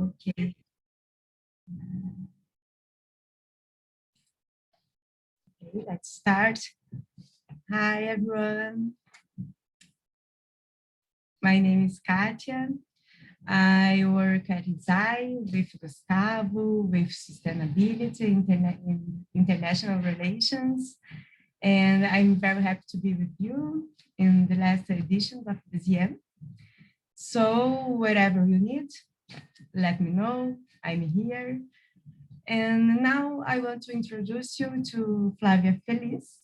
Okay. Okay, let's start. Hi, everyone. My name is Katia. I work at ISAE with Gustavo, with sustainability, international relations, and I'm very happy to be with you in the last edition of BSIEM. So whatever you need, let me know, I'm here. And now I want to introduce you to Flavia Feliz,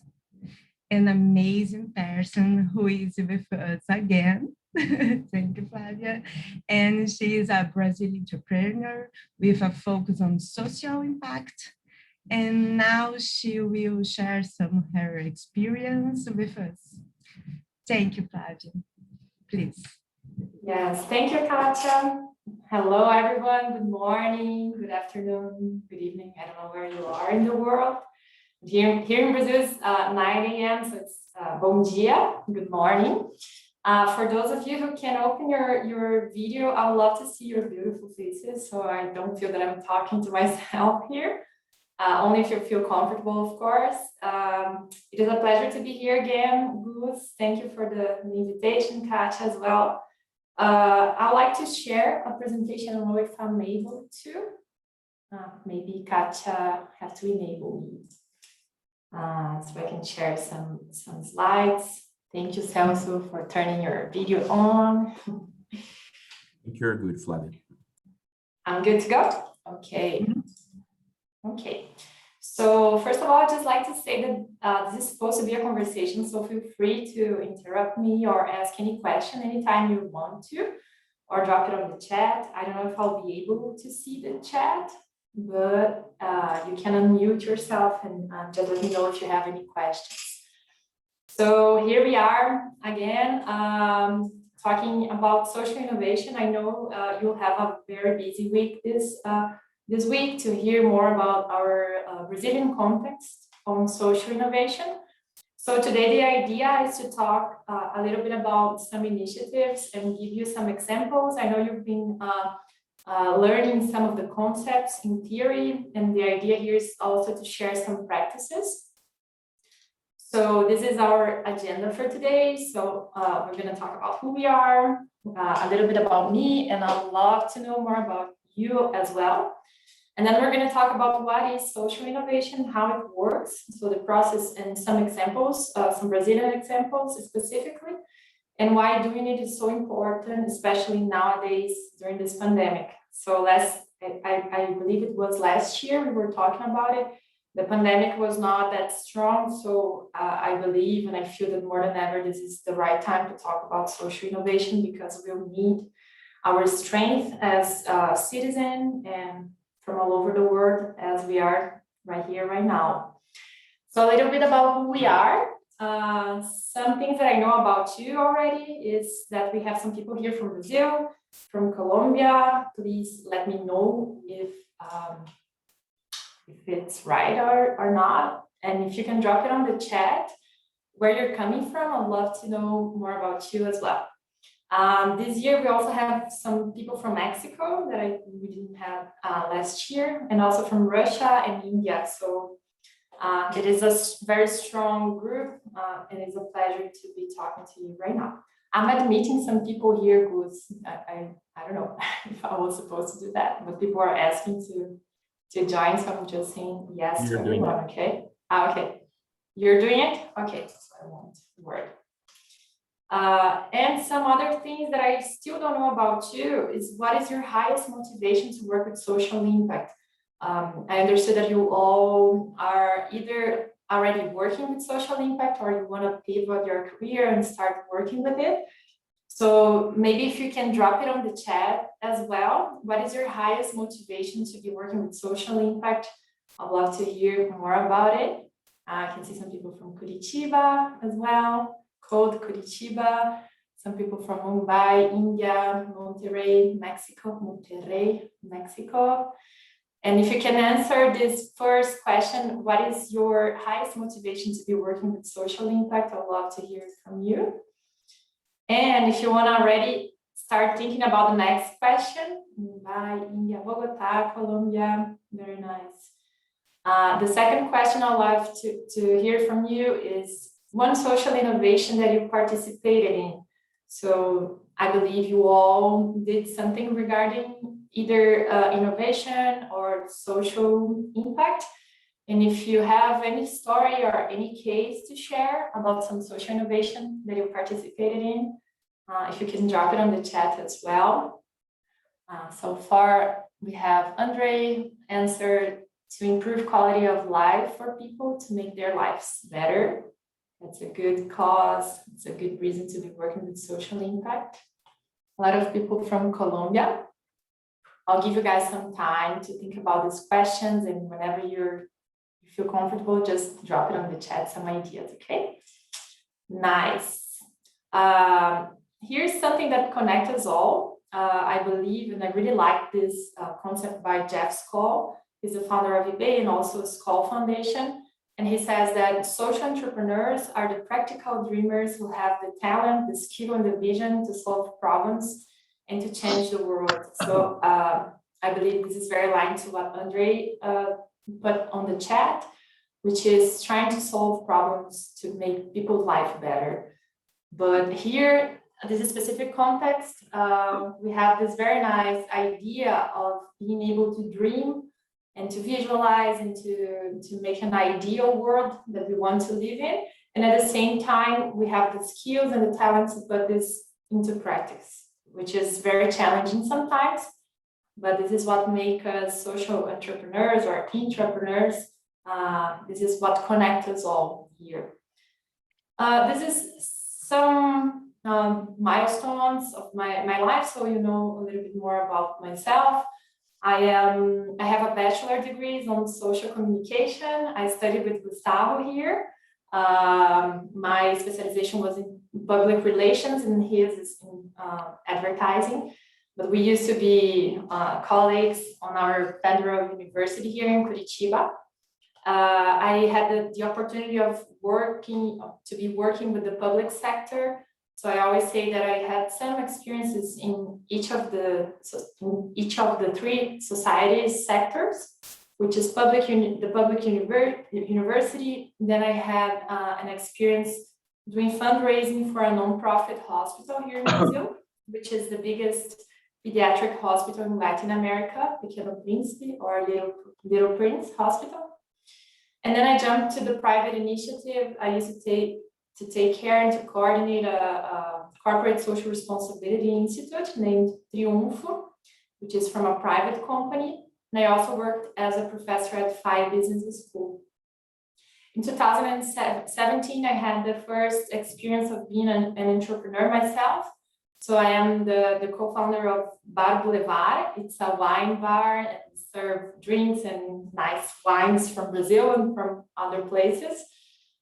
an amazing person who is with us again. Thank you, Flavia. And she is a Brazilian entrepreneur with a focus on social impact. And now she will share some of her experience with us. Thank you, Flavia. Please. Yes, thank you, Katia. Hello, everyone. Good morning, good afternoon, good evening. I don't know where you are in the world. Here in Brazil, it's 9 a.m., so it's bom dia, good morning. For those of you who can open your video, I would love to see your beautiful faces, so I don't feel that I'm talking to myself here. Only if you feel comfortable, of course. It is a pleasure to be here again, Gus. Thank you for the invitation, Katia, as well. I'd like to share a presentation. I don't know if I'm able to. Maybe Katia have to enable me. So I can share some slides. Thank you, Celso, for turning your video on. You're good, Flavia. I'm good to go? Okay. Okay. So first of all, I'd just like to say that this is supposed to be a conversation, so feel free to interrupt me or ask any question anytime you want to, or drop it on the chat. I don't know if I'll be able to see the chat, but you can unmute yourself and just let me know if you have any questions. So here we are again, talking about social innovation. I know you'll have a very busy week this week to hear more about our Brazilian context on social innovation. So today the idea is to talk a little bit about some initiatives and give you some examples. I know you've been learning some of the concepts in theory, and the idea here is also to share some practices. So this is our agenda for today. So we're going to talk about who we are, a little bit about me, and I'd love to know more about you as well. And then we're going to talk about what is social innovation, how it works, so the process and some examples, some Brazilian examples specifically, and why doing it is so important, especially nowadays during this pandemic. So I believe it was last year we were talking about it. The pandemic was not that strong, so I believe and I feel that more than ever, this is the right time to talk about social innovation because we'll need our strength as citizens and from all over the world as we are right here, right now. So a little bit about who we are. Some things that I know about you already is that we have some people here from Brazil, from Colombia. Please let me know if it's right or not. And if you can drop it on the chat where you're coming from, I'd love to know more about you as well. This year, we also have some people from Mexico that we didn't have last year, and also from Russia and India. So it is a very strong group, and it's a pleasure to be talking to you right now. I'm admitting some people here who I don't know if I was supposed to do that, but people are asking to join, so I'm just saying yes to everyone, okay? Okay, you're doing it? Okay, so I won't worry. And some other things that I still don't know about you is what is your highest motivation to work with social impact? I understood that you all are either already working with social impact or you want to pivot your career and start working with it. So maybe if you can drop it on the chat as well. What is your highest motivation to be working with social impact? I'd love to hear more about it. I can see some people from Curitiba as well. Code Curitiba, some people from Mumbai, India, Monterrey, Mexico. And if you can answer this first question, what is your highest motivation to be working with social impact? I'd love to hear from you. And if you want to already start thinking about the next question, Mumbai, India, Bogota, Colombia. Very nice. The second question I'd love to hear from you is one social innovation that you participated in. So I believe you all did something regarding either innovation or social impact. And if you have any story or any case to share about some social innovation that you participated in, if you can drop it on the chat as well. So far, we have Andre answered to improve quality of life for people, to make their lives better. That's a good cause. It's a good reason to be working with social impact. A lot of people from Colombia. I'll give you guys some time to think about these questions, and whenever you feel comfortable, just drop it on the chat, some ideas, okay? Nice. Here's something that connects us all. I believe, and I really like this concept by Jeff Skoll. He's the founder of eBay and also Skoll Foundation. And he says that social entrepreneurs are the practical dreamers who have the talent, the skill, and the vision to solve problems and to change the world. So I believe this is very aligned to what Andre put on the chat, which is trying to solve problems to make people's life better. But here, this is specific context. We have this very nice idea of being able to dream and to visualize and to make an ideal world that we want to live in. And at the same time, we have the skills and the talents to put this into practice, which is very challenging sometimes, but this is what makes us social entrepreneurs or intrapreneurs. This is what connects us all here. This is some milestones of my life, so you know a little bit more about myself. I have a bachelor degree on social communication. I studied with Gustavo here. My specialization was in public relations, and his is in advertising. But we used to be colleagues on our federal university here in Curitiba. I had the opportunity of working with the public sector. So I always say that I had some experiences in each of the three societies sectors, which is the public university. Then I had an experience doing fundraising for a nonprofit hospital here in Brazil, which is the biggest pediatric hospital in Latin America, Pequeno Príncipe or Little Prince Hospital. And then I jumped to the private initiative. I used to take care and to coordinate a corporate social responsibility institute named Triunfo, which is from a private company. And I also worked as a professor at FI Business School. In 2017, I had the first experience of being an entrepreneur myself. So I am the co-founder of Bar Boulevard. It's a wine bar, and we serve drinks and nice wines from Brazil and from other places.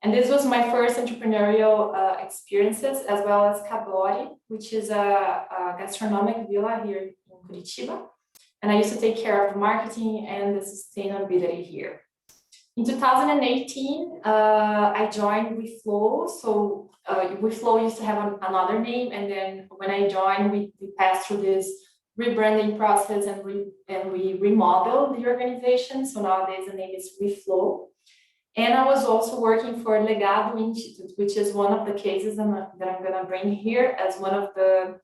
And this was my first entrepreneurial experiences, as well as Cabori, which is a gastronomic villa here in Curitiba. And I used to take care of the marketing and the sustainability here. In 2018, I joined WeFlow. So WeFlow used to have another name. And then when I joined, we passed through this rebranding process and we remodeled the organization. So nowadays the name is WeFlow. And I was also working for Legado Institute, which is one of the cases that I'm going to bring here as one of the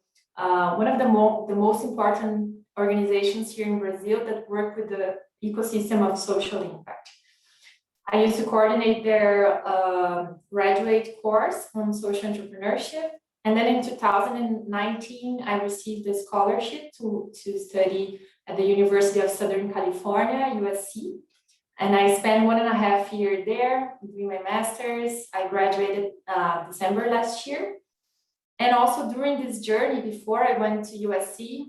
most important organizations here in Brazil that work with the ecosystem of social impact. I used to coordinate their graduate course on social entrepreneurship. And then in 2019, I received a scholarship to study at the University of Southern California, USC. And I spent 1.5 years there doing my master's. I graduated December last year. And also during this journey, before I went to USC,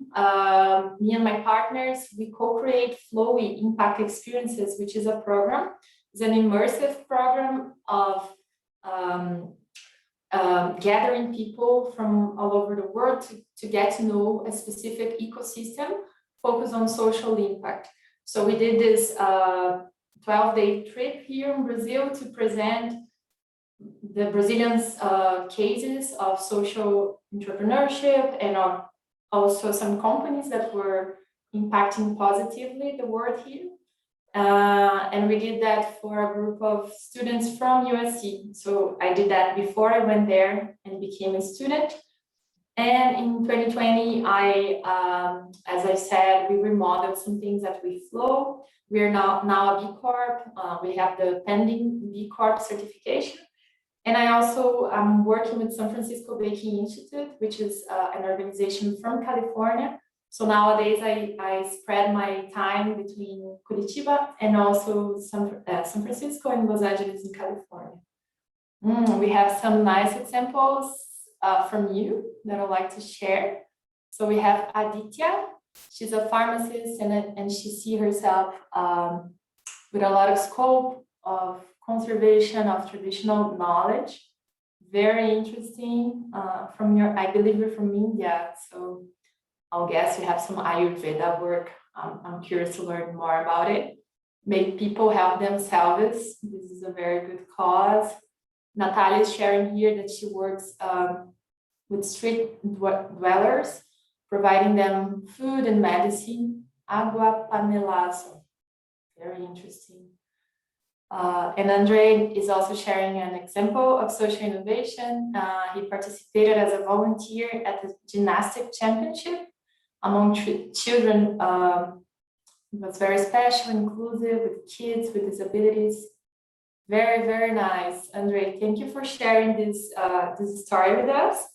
me and my partners, we co-create Flowy Impact Experiences, which is a program. It's an immersive program of gathering people from all over the world to get to know a specific ecosystem focused on social impact. So we did this 12-day trip here in Brazil to present the Brazilians' cases of social entrepreneurship and also some companies that were impacting positively the world here. And we did that for a group of students from USC. So I did that before I went there and became a student. And in 2020, as I said, we remodeled some things at WeFlow. We are now a B Corp. We have the pending B Corp certification. And I also am working with San Francisco Baking Institute, which is an organization from California. So nowadays I spread my time between Curitiba and also San Francisco and Los Angeles in California. We have some nice examples from you that I'd like to share. So we have Aditya. She's a pharmacist and she sees herself with a lot of scope of conservation of traditional knowledge. Very interesting. I believe you're from India, so I'll guess you have some Ayurveda work. I'm curious to learn more about it. Make people help themselves. This is a very good cause. Natalia is sharing here that she works with street dwellers, providing them food and medicine. Agua panelazo. Very interesting. And Andre is also sharing an example of social innovation. He participated as a volunteer at the gymnastic championship among children. It was very special, inclusive, with kids with disabilities. Very, very nice. Andre, thank you for sharing this story with us.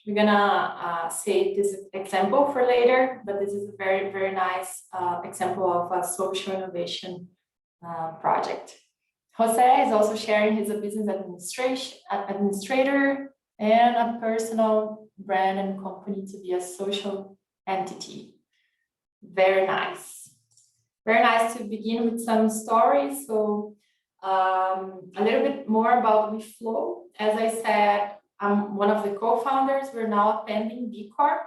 We're gonna save this example for later, but this is a very, very nice example of a social innovation project. Jose is also sharing he's a business administrator and a personal brand and company to be a social entity. Very nice. Very nice to begin with some stories. So a little bit more about WeFlow. As I said, I'm one of the co-founders. We're now a pending B Corp.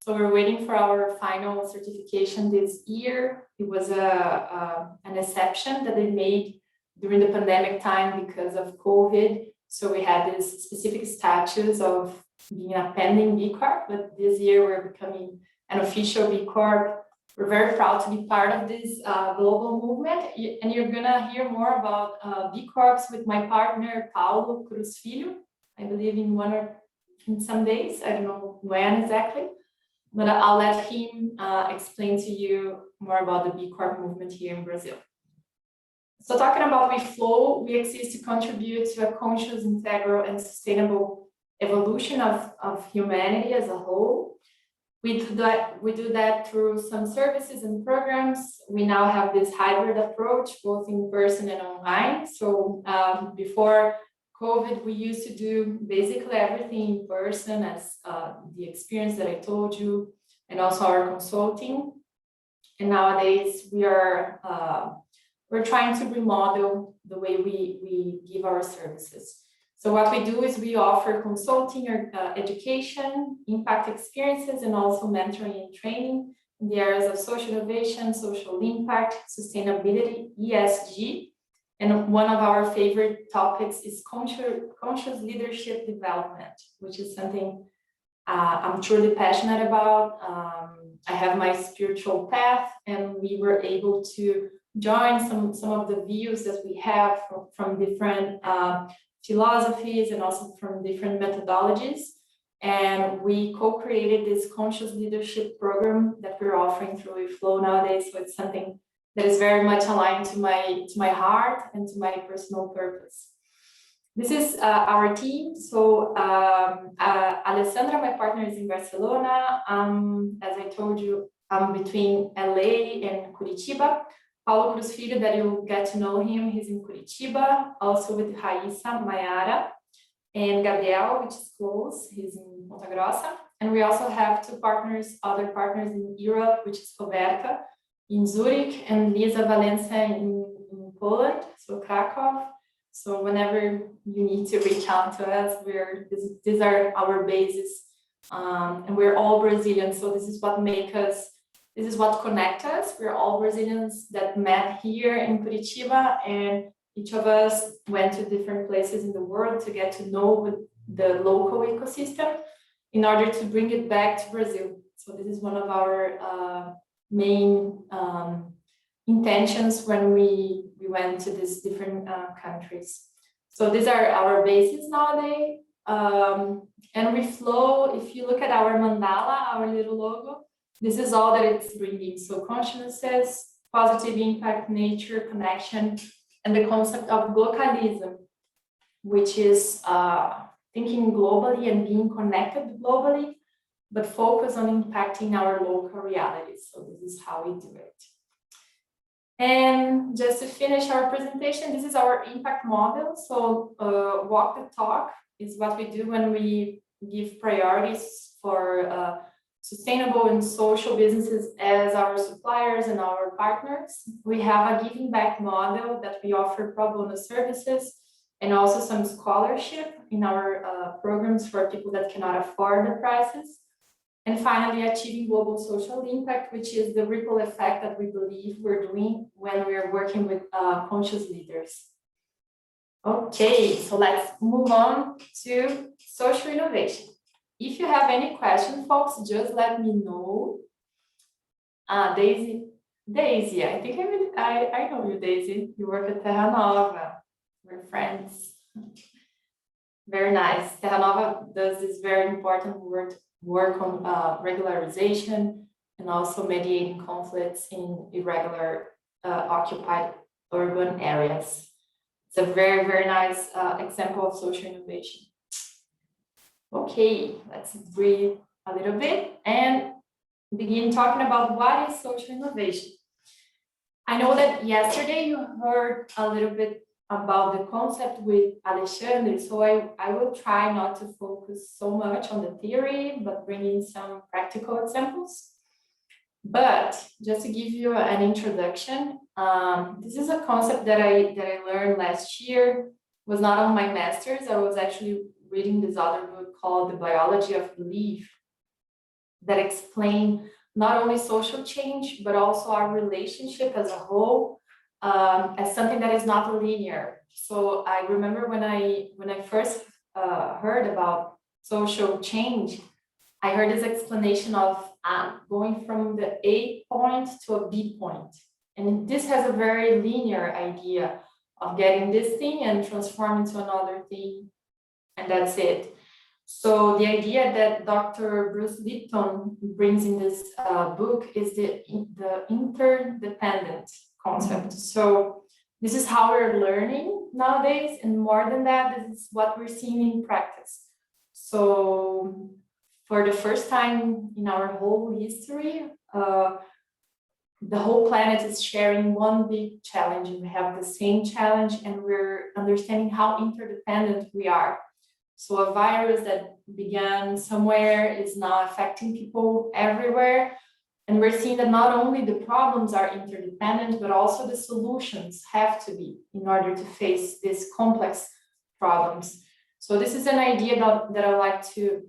So we're waiting for our final certification this year. It was an exception that they made during the pandemic time because of COVID. So we had this specific status of being a pending B Corp, but this year we're becoming an official B Corp. We're very proud to be part of this global movement. And you're gonna hear more about B Corps with my partner, Paulo Cruz Filho, I believe in some days, I don't know when exactly, but I'll let him explain to you more about the B Corp movement here in Brazil. So talking about WeFlow, we exist to contribute to a conscious, integral, and sustainable evolution of humanity as a whole. We do that through some services and programs. We now have this hybrid approach, both in person and online. So before COVID, we used to do basically everything in person as the experience that I told you, and also our consulting. And nowadays we're trying to remodel the way we give our services. So what we do is we offer consulting or education, impact experiences, and also mentoring and training in the areas of social innovation, social impact, sustainability, ESG. And one of our favorite topics is conscious leadership development, which is something I'm truly passionate about. I have my spiritual path, and we were able to join some of the views that we have from different philosophies and also from different methodologies. And we co-created this conscious leadership program that we're offering through WeFlow nowadays. So it's something that is very much aligned to my heart and to my personal purpose. This is our team. So Alessandra, my partner, is in Barcelona. As I told you, I'm between LA and Curitiba. Paulo Cruz Filho, that you'll get to know him, he's in Curitiba, also with Raíssa, Mayara, and Gabriel, which is close, he's in Ponta Grossa. And we also have other partners in Europe, which is Roberta in Zurich and Lisa Valença in Poland, so Krakow. So whenever you need to reach out to us, these are our bases, and we're all Brazilian. So this is what connects us. We're all Brazilians that met here in Curitiba, and each of us went to different places in the world to get to know the local ecosystem in order to bring it back to Brazil. So this is one of our main intentions when we went to these different countries. So these are our bases nowadays. And we flow, if you look at our mandala, our little logo, this is all that it's bringing. So consciousness, positive impact, nature, connection, and the concept of localism, which is thinking globally and being connected globally, but focus on impacting our local realities. So this is how we do it. And just to finish our presentation, this is our impact model. So walk the talk is what we do when we give priorities for sustainable and social businesses as our suppliers and our partners. We have a giving back model that we offer pro bono services and also some scholarship in our programs for people that cannot afford the prices. And finally, achieving global social impact, which is the ripple effect that we believe we're doing when we're working with conscious leaders. Okay, so let's move on to social innovation. If you have any questions, folks, just let me know. Daisy, I think I know you, Daisy. You work at Terra Nova. We're friends. Very nice. Terra Nova does this very important work on regularization and also mediating conflicts in irregular occupied urban areas. It's a very, very nice example of social innovation. Okay, let's breathe a little bit and begin talking about what is social innovation. I know that yesterday you heard a little bit about the concept with Alexandre, so I will try not to focus so much on the theory, but bring in some practical examples. But just to give you an introduction, this is a concept that I learned last year. It was not on my master's. I was actually reading this other book called The Biology of Belief that explain not only social change, but also our relationship as a whole as something that is not linear. So I remember when I first heard about social change, I heard this explanation of going from the A point to a B point. And this has a very linear idea of getting this thing and transforming to another thing, and that's it. So the idea that Dr. Bruce Lipton brings in this book is the interdependent concept. So this is how we're learning nowadays, and more than that, this is what we're seeing in practice. So for the first time in our whole history, the whole planet is sharing one big challenge, and we have the same challenge, and we're understanding how interdependent we are. So a virus that began somewhere is now affecting people everywhere. And we're seeing that not only the problems are interdependent, but also the solutions have to be in order to face these complex problems. So this is an idea that I like to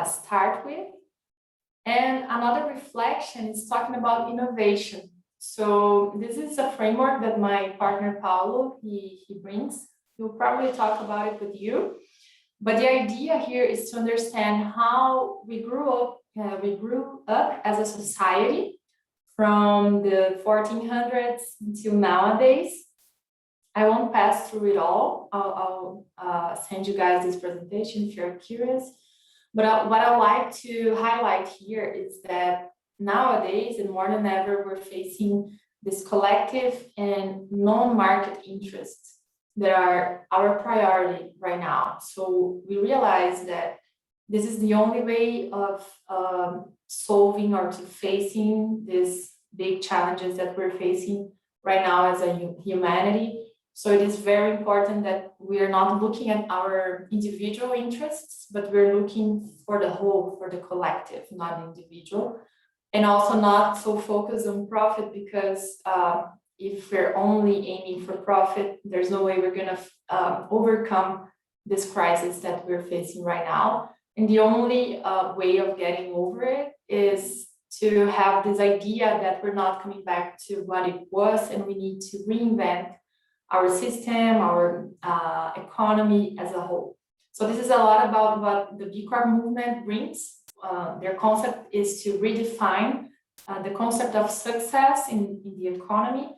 start with. And another reflection is talking about innovation. So this is a framework that my partner Paulo, he brings. He'll probably talk about it with you. But the idea here is to understand how we grew up as a society from the 1400s until nowadays. I won't pass through it all. I'll send you guys this presentation if you're curious. But what I like to highlight here is that nowadays, and more than ever, we're facing this collective and non-market interests that are our priority right now. So we realize that this is the only way of solving or to facing these big challenges that we're facing right now as a humanity. So it is very important that we are not looking at our individual interests, but we're looking for the whole, for the collective, not individual. And also not so focused on profit, because if we're only aiming for profit, there's no way we're going to overcome this crisis that we're facing right now. And the only way of getting over it is to have this idea that we're not coming back to what it was, and we need to reinvent our system, our economy as a whole. So this is a lot about what the B Corp movement brings. Their concept is to redefine the concept of success in the economy.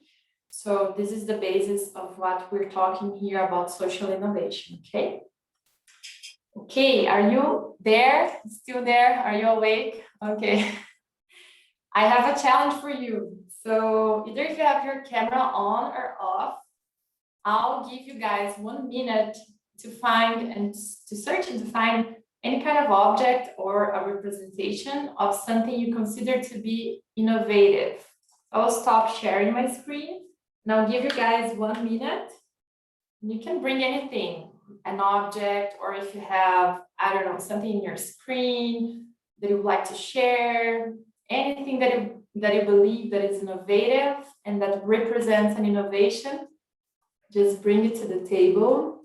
So this is the basis of what we're talking here about social innovation, okay? Okay, are you there? Still there? Are you awake? Okay. I have a challenge for you. So either if you have your camera on or off, I'll give you guys 1 minute to find and to search and to find any kind of object or a representation of something you consider to be innovative. I'll stop sharing my screen and I'll give you guys 1 minute. You can bring anything, an object, or if you have, I don't know, something in your screen that you would like to share, anything that you believe that is innovative and that represents an innovation, just bring it to the table,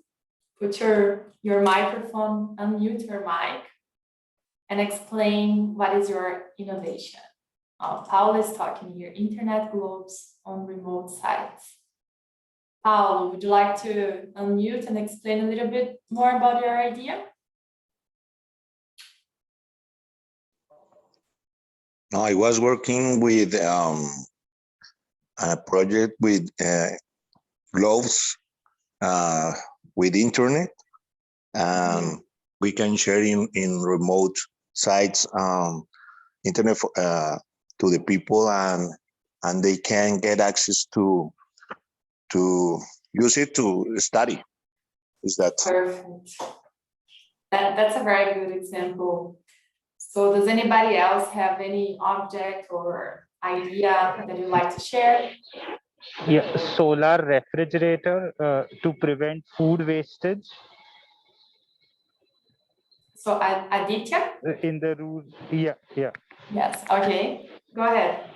put your microphone, unmute your mic, and explain what is your innovation. Paulo is talking here, internet globes on remote sites. Paulo, would you like to unmute and explain a little bit more about your idea? No, I was working with a project with gloves with internet, and we can share in remote sites internet to the people, and they can get access to use it to study. Is that perfect? That's a very good example. So does anybody else have any object or idea that you'd like to share? Yeah, solar refrigerator to prevent food wastage. So Aditya? In the rules, yeah. Yes, okay, go ahead.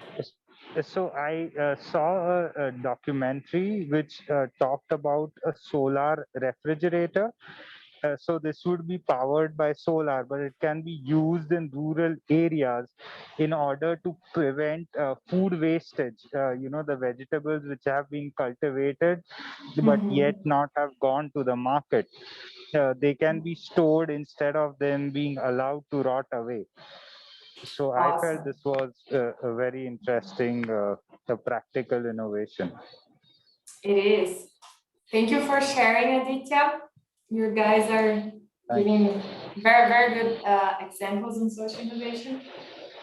So I saw a documentary which talked about a solar refrigerator. So this would be powered by solar, but it can be used in rural areas in order to prevent food wastage. The vegetables which have been cultivated, but yet not have gone to the market. They can be stored instead of them being allowed to rot away. So Awesome. I felt this was a very interesting, practical innovation. It is. Thank you for sharing, Aditya. You guys are giving very, very good examples in social innovation.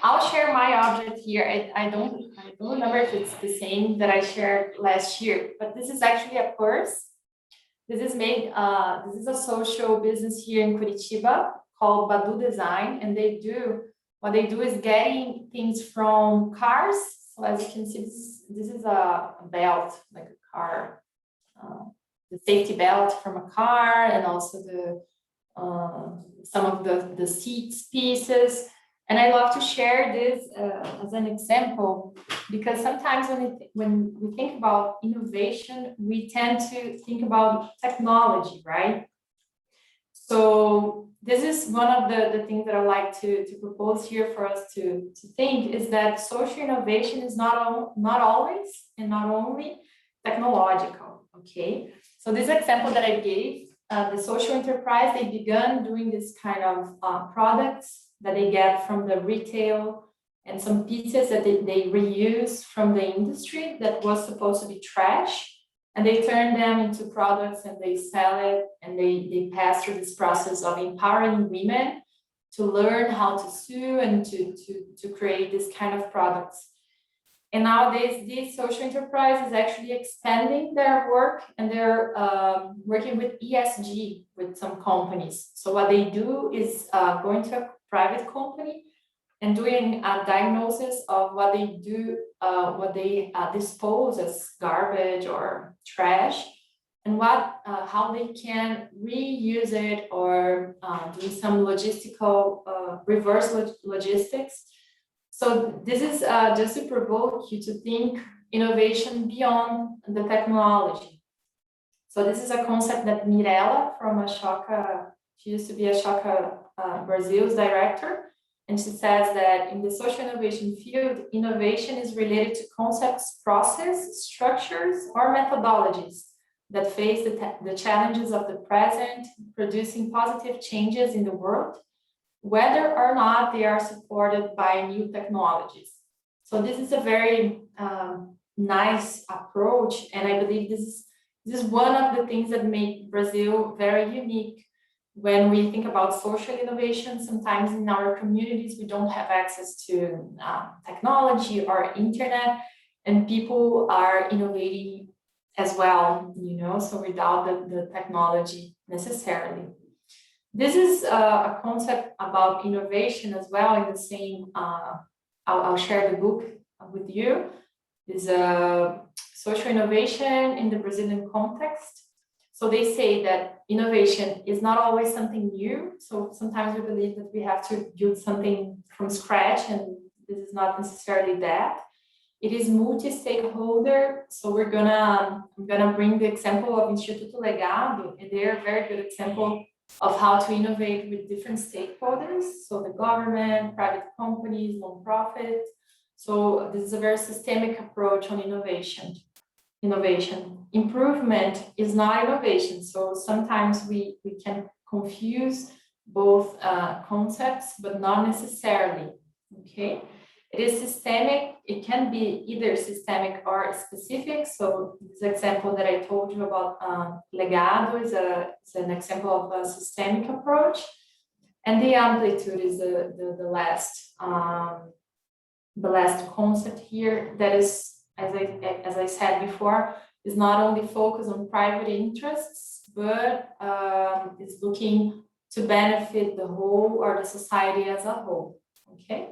I'll share my object here. I don't remember if it's the same that I shared last year, but this is actually a purse. This is made, this is a social business here in Curitiba called Badu Design, and what they do is getting things from cars. So as you can see, this is a belt, like a car, the safety belt from a car, and also some of the seats pieces. And I love to share this as an example, because sometimes when we think about innovation, we tend to think about technology, right? So this is one of the things that I like to propose here for us to think, is that social innovation is not always and not only technological, okay? So this example that I gave, the social enterprise, they began doing this kind of products that they get from the retail and some pieces that they reuse from the industry that was supposed to be trash. And they turn them into products and they sell it, and they pass through this process of empowering women to learn how to sew and to create this kind of products. And nowadays, this social enterprise is actually expanding their work, and they're working with ESG with some companies. So what they do is going to a private company and doing a diagnosis of what they do, what they dispose as garbage or trash, and how they can reuse it, or do some logistical reverse logistics. So this is just to provoke you to think innovation beyond the technology. So this is a concept that Mirella from Ashoka, she used to be Ashoka Brazil's director, and she says that in the social innovation field, innovation is related to concepts, process, structures, or methodologies that face the challenges of the present, producing positive changes in the world, whether or not they are supported by new technologies. So this is a very nice approach, and I believe this is one of the things that make Brazil very unique. When we think about social innovation, sometimes in our communities, we don't have access to technology or internet, and people are innovating as well, you know, so without the technology necessarily. This is a concept about innovation as well in the same, I'll share the book with you. Is social innovation in the Brazilian context. So they say that innovation is not always something new. So sometimes we believe that we have to build something from scratch, and this is not necessarily that. It is multi-stakeholder. So I'm gonna bring the example of Instituto Legado, and they're a very good example of how to innovate with different stakeholders. So the government, private companies, non-profits. So this is a very systemic approach on innovation. Improvement is not innovation. So sometimes we can confuse both concepts, but not necessarily, okay? It is systemic. It can be either systemic or specific. So this example that I told you about Legado is an example of a systemic approach. And the amplitude is the last concept here that is, as I said before, is not only focused on private interests, but is looking to benefit the whole or the society as a whole, okay?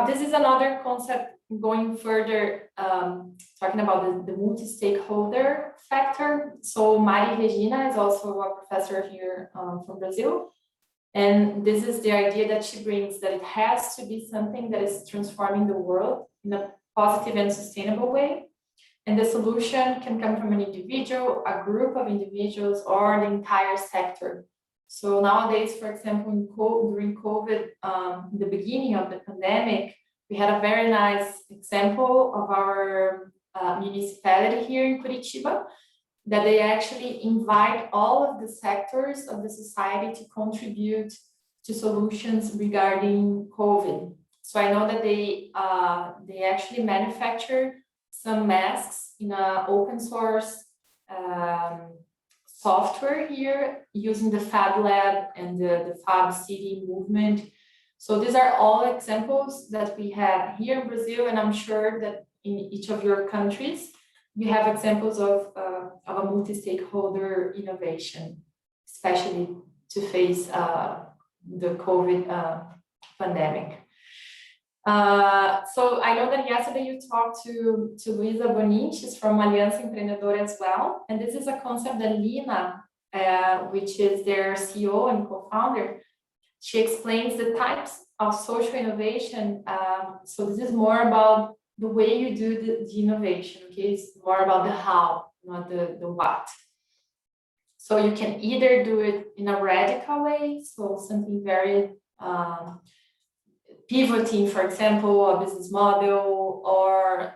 This is another concept going further, talking about the multi-stakeholder factor. So Mari Regina is also a professor here from Brazil. And this is the idea that she brings, that it has to be something that is transforming the world in a positive and sustainable way. And the solution can come from an individual, a group of individuals, or the entire sector. So nowadays, for example, during COVID, the beginning of the pandemic, we had a very nice example of our municipality here in Curitiba, that they actually invite all of the sectors of the society to contribute to solutions regarding COVID. So I know that they actually manufacture some masks in an open source software here using the Fab Lab and the Fab City movement. So these are all examples that we have here in Brazil, and I'm sure that in each of your countries, you have examples of a multi-stakeholder innovation, especially to face the COVID pandemic. So I know that yesterday you talked to Luisa Bonin, she's from Aliança Empreendedora as well. And this is a concept that Lina, which is their CEO and co-founder, she explains the types of social innovation. So this is more about the way you do the innovation, okay? It's more about the how, not the what. So you can either do it in a radical way, so something very pivoting, for example, a business model, or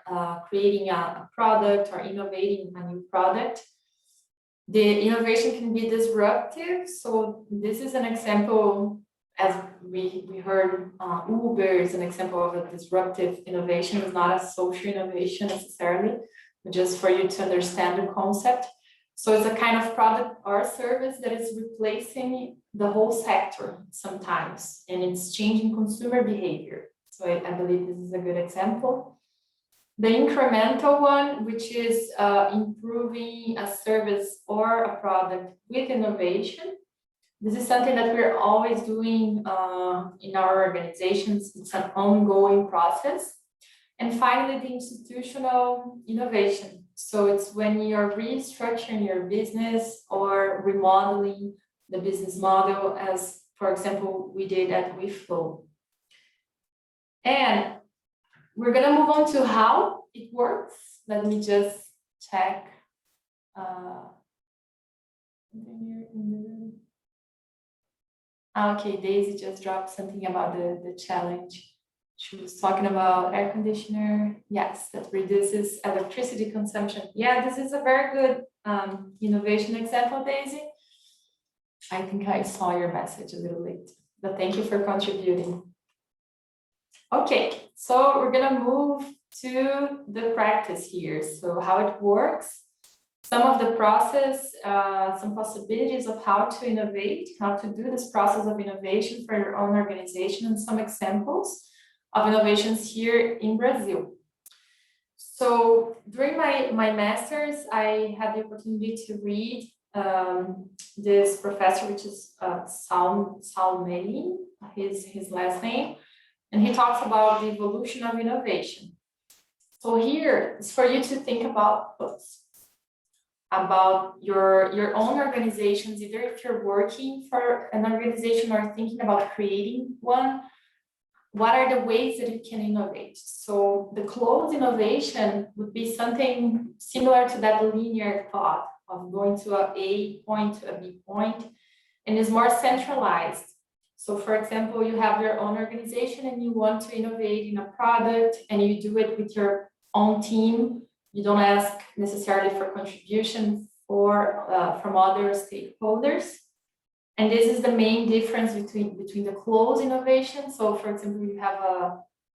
creating a product or innovating a new product. The innovation can be disruptive. So this is an example, as we heard, Uber is an example of a disruptive innovation. It's not a social innovation necessarily, but just for you to understand the concept. So it's a kind of product or service that is replacing the whole sector sometimes, and it's changing consumer behavior. So I believe this is a good example. The incremental one, which is improving a service or a product with innovation. This is something that we're always doing in our organizations. It's an ongoing process. And finally, the institutional innovation. So it's when you're restructuring your business or remodeling the business model, as, for example, we did at WeFlow. And we're going to move on to how it works. Let me just check. Okay, Daisy just dropped something about the challenge. She was talking about air conditioner. Yes, that reduces electricity consumption. Yeah, this is a very good innovation example, Daisy. I think I saw your message a little late, but thank you for contributing. Okay, So we're gonna move to the practice here. So how it works, some of the process, some possibilities of how to innovate, how to do this process of innovation for your own organization, and some examples of innovations here in Brazil. So during my master's, I had the opportunity to read this professor, which is Salmeli, his last name, and he talks about the evolution of innovation. So here is for you to think about your own organizations, either if you're working for an organization or thinking about creating one. What are the ways that you can innovate? So the closed innovation would be something similar to that linear thought of going to A point to a B point, and is more centralized. So for example, you have your own organization and you want to innovate in a product, and you do it with your own team. You don't ask necessarily for contribution from other stakeholders. And this is the main difference between the closed innovation. So for example, you have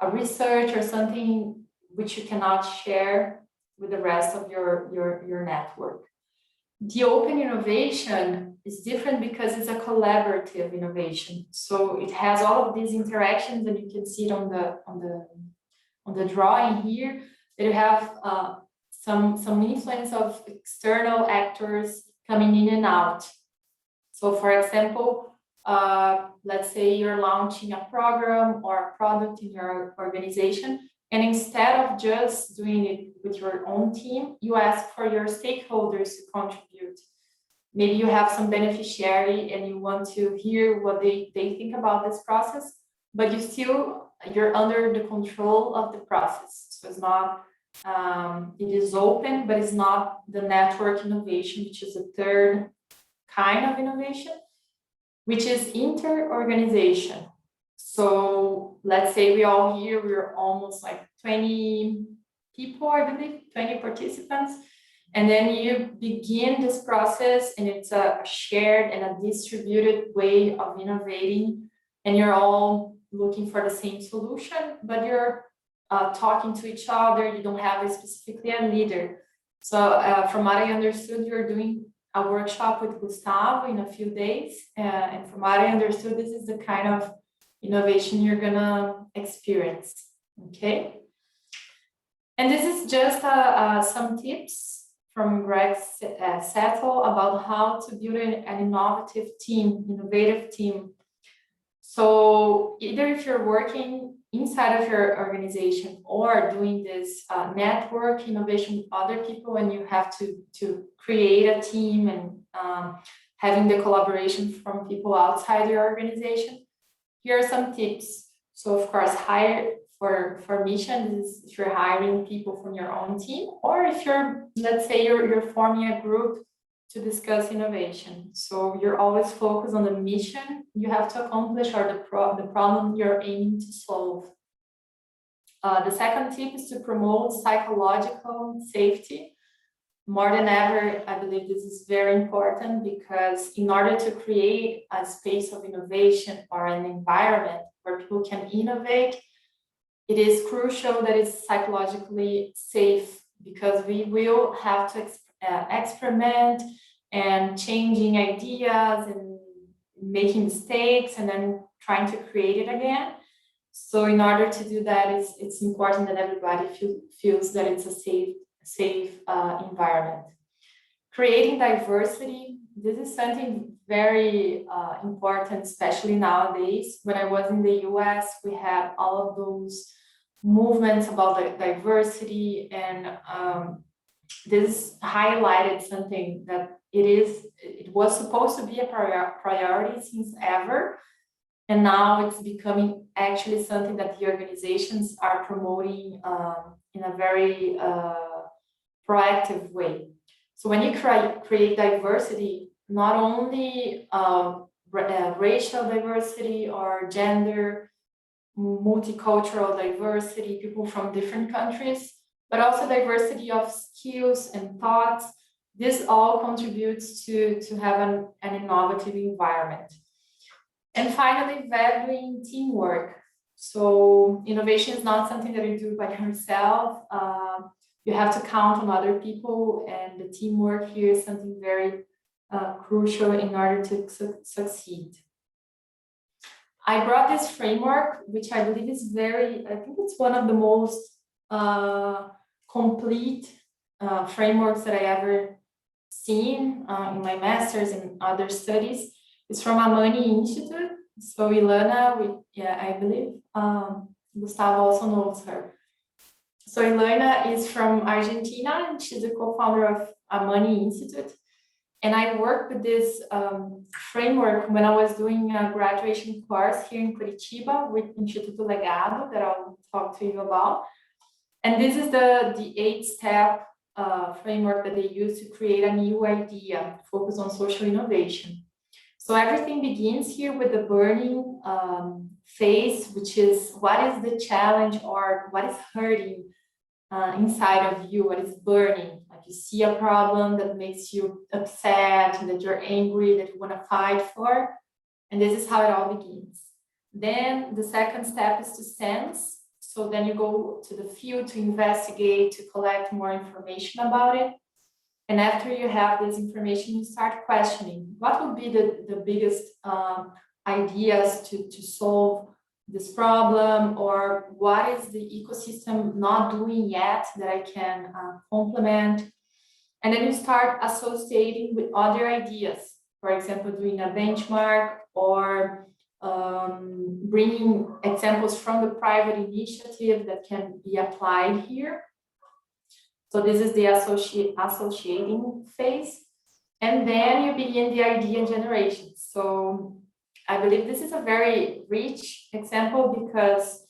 a research or something which you cannot share with the rest of your network. The open innovation is different because it's a collaborative innovation. So it has all of these interactions, and you can see it on the drawing here, that you have some influence of external actors coming in and out. So for example, let's say you're launching a program or a product in your organization, and instead of just doing it with your own team, you ask for your stakeholders to contribute. Maybe you have some beneficiary and you want to hear what they think about this process, but you're under the control of the process. So it's not, it is open, but it's not the network innovation, which is the third kind of innovation, which is inter-organization. So let's say we're almost like 20 people, I believe, 20 participants. And then you begin this process, and it's a shared and a distributed way of innovating. And you're all looking for the same solution, but you're talking to each other. You don't have specifically a leader. So from what I understood, you're doing a workshop with Gustavo in a few days. And from what I understood, this is the kind of innovation you're gonna experience, okay? And this is just some tips from Greg Settle about how to build an innovative team. So either if you're working inside of your organization or doing this network innovation with other people, and you have to create a team and having the collaboration from people outside your organization, here are some tips. So of course, hire for mission, this is if you're hiring people from your own team, or if you're, let's say you're forming a group to discuss innovation. So you're always focused on the mission you have to accomplish or the problem you're aiming to solve. The second tip is to promote psychological safety. More than ever, I believe this is very important, because in order to create a space of innovation or an environment where people can innovate, it is crucial that it's psychologically safe, because we will have to experiment and changing ideas and making mistakes and then trying to create it again. So in order to do that, it's important that everybody feels that it's a safe environment. Creating diversity, this is something very important, especially nowadays. When I was in the US, we had all of those movements about the diversity, and this highlighted something that it was supposed to be a priority since ever, and now it's becoming actually something that the organizations are promoting in a very proactive way. So when you create diversity, not only racial diversity or gender, multicultural diversity, people from different countries, but also diversity of skills and thoughts, this all contributes to have an innovative environment. And finally, valuing teamwork. So innovation is not something that you do by yourself. You have to count on other people, and the teamwork here is something very crucial in order to succeed. I brought this framework, which I believe is I think it's one of the most complete frameworks that I ever seen in my master's and other studies. It's from Amani Institute. So Ilana, I believe Gustavo also knows her. So Ilana is from Argentina, and she's the co-founder of Amani Institute. And I worked with this framework when I was doing a graduation course here in Curitiba with Instituto Legado that I'll talk to you about. And this is the 8-step framework that they use to create a new idea, focus on social innovation. So everything begins here with the burning phase, which is what is the challenge or what is hurting inside of you, what is burning. Like you see a problem that makes you upset, that you're angry, that you want to fight for. And this is how it all begins. Then the second step is to sense. So then you go to the field to investigate, to collect more information about it. And after you have this information, you start questioning what would be the biggest ideas to solve this problem, or what is the ecosystem not doing yet that I can complement. And then you start associating with other ideas, for example, doing a benchmark or bringing examples from the private initiative that can be applied here. So this is the associating phase. And then you begin the idea generation. So I believe this is a very rich example because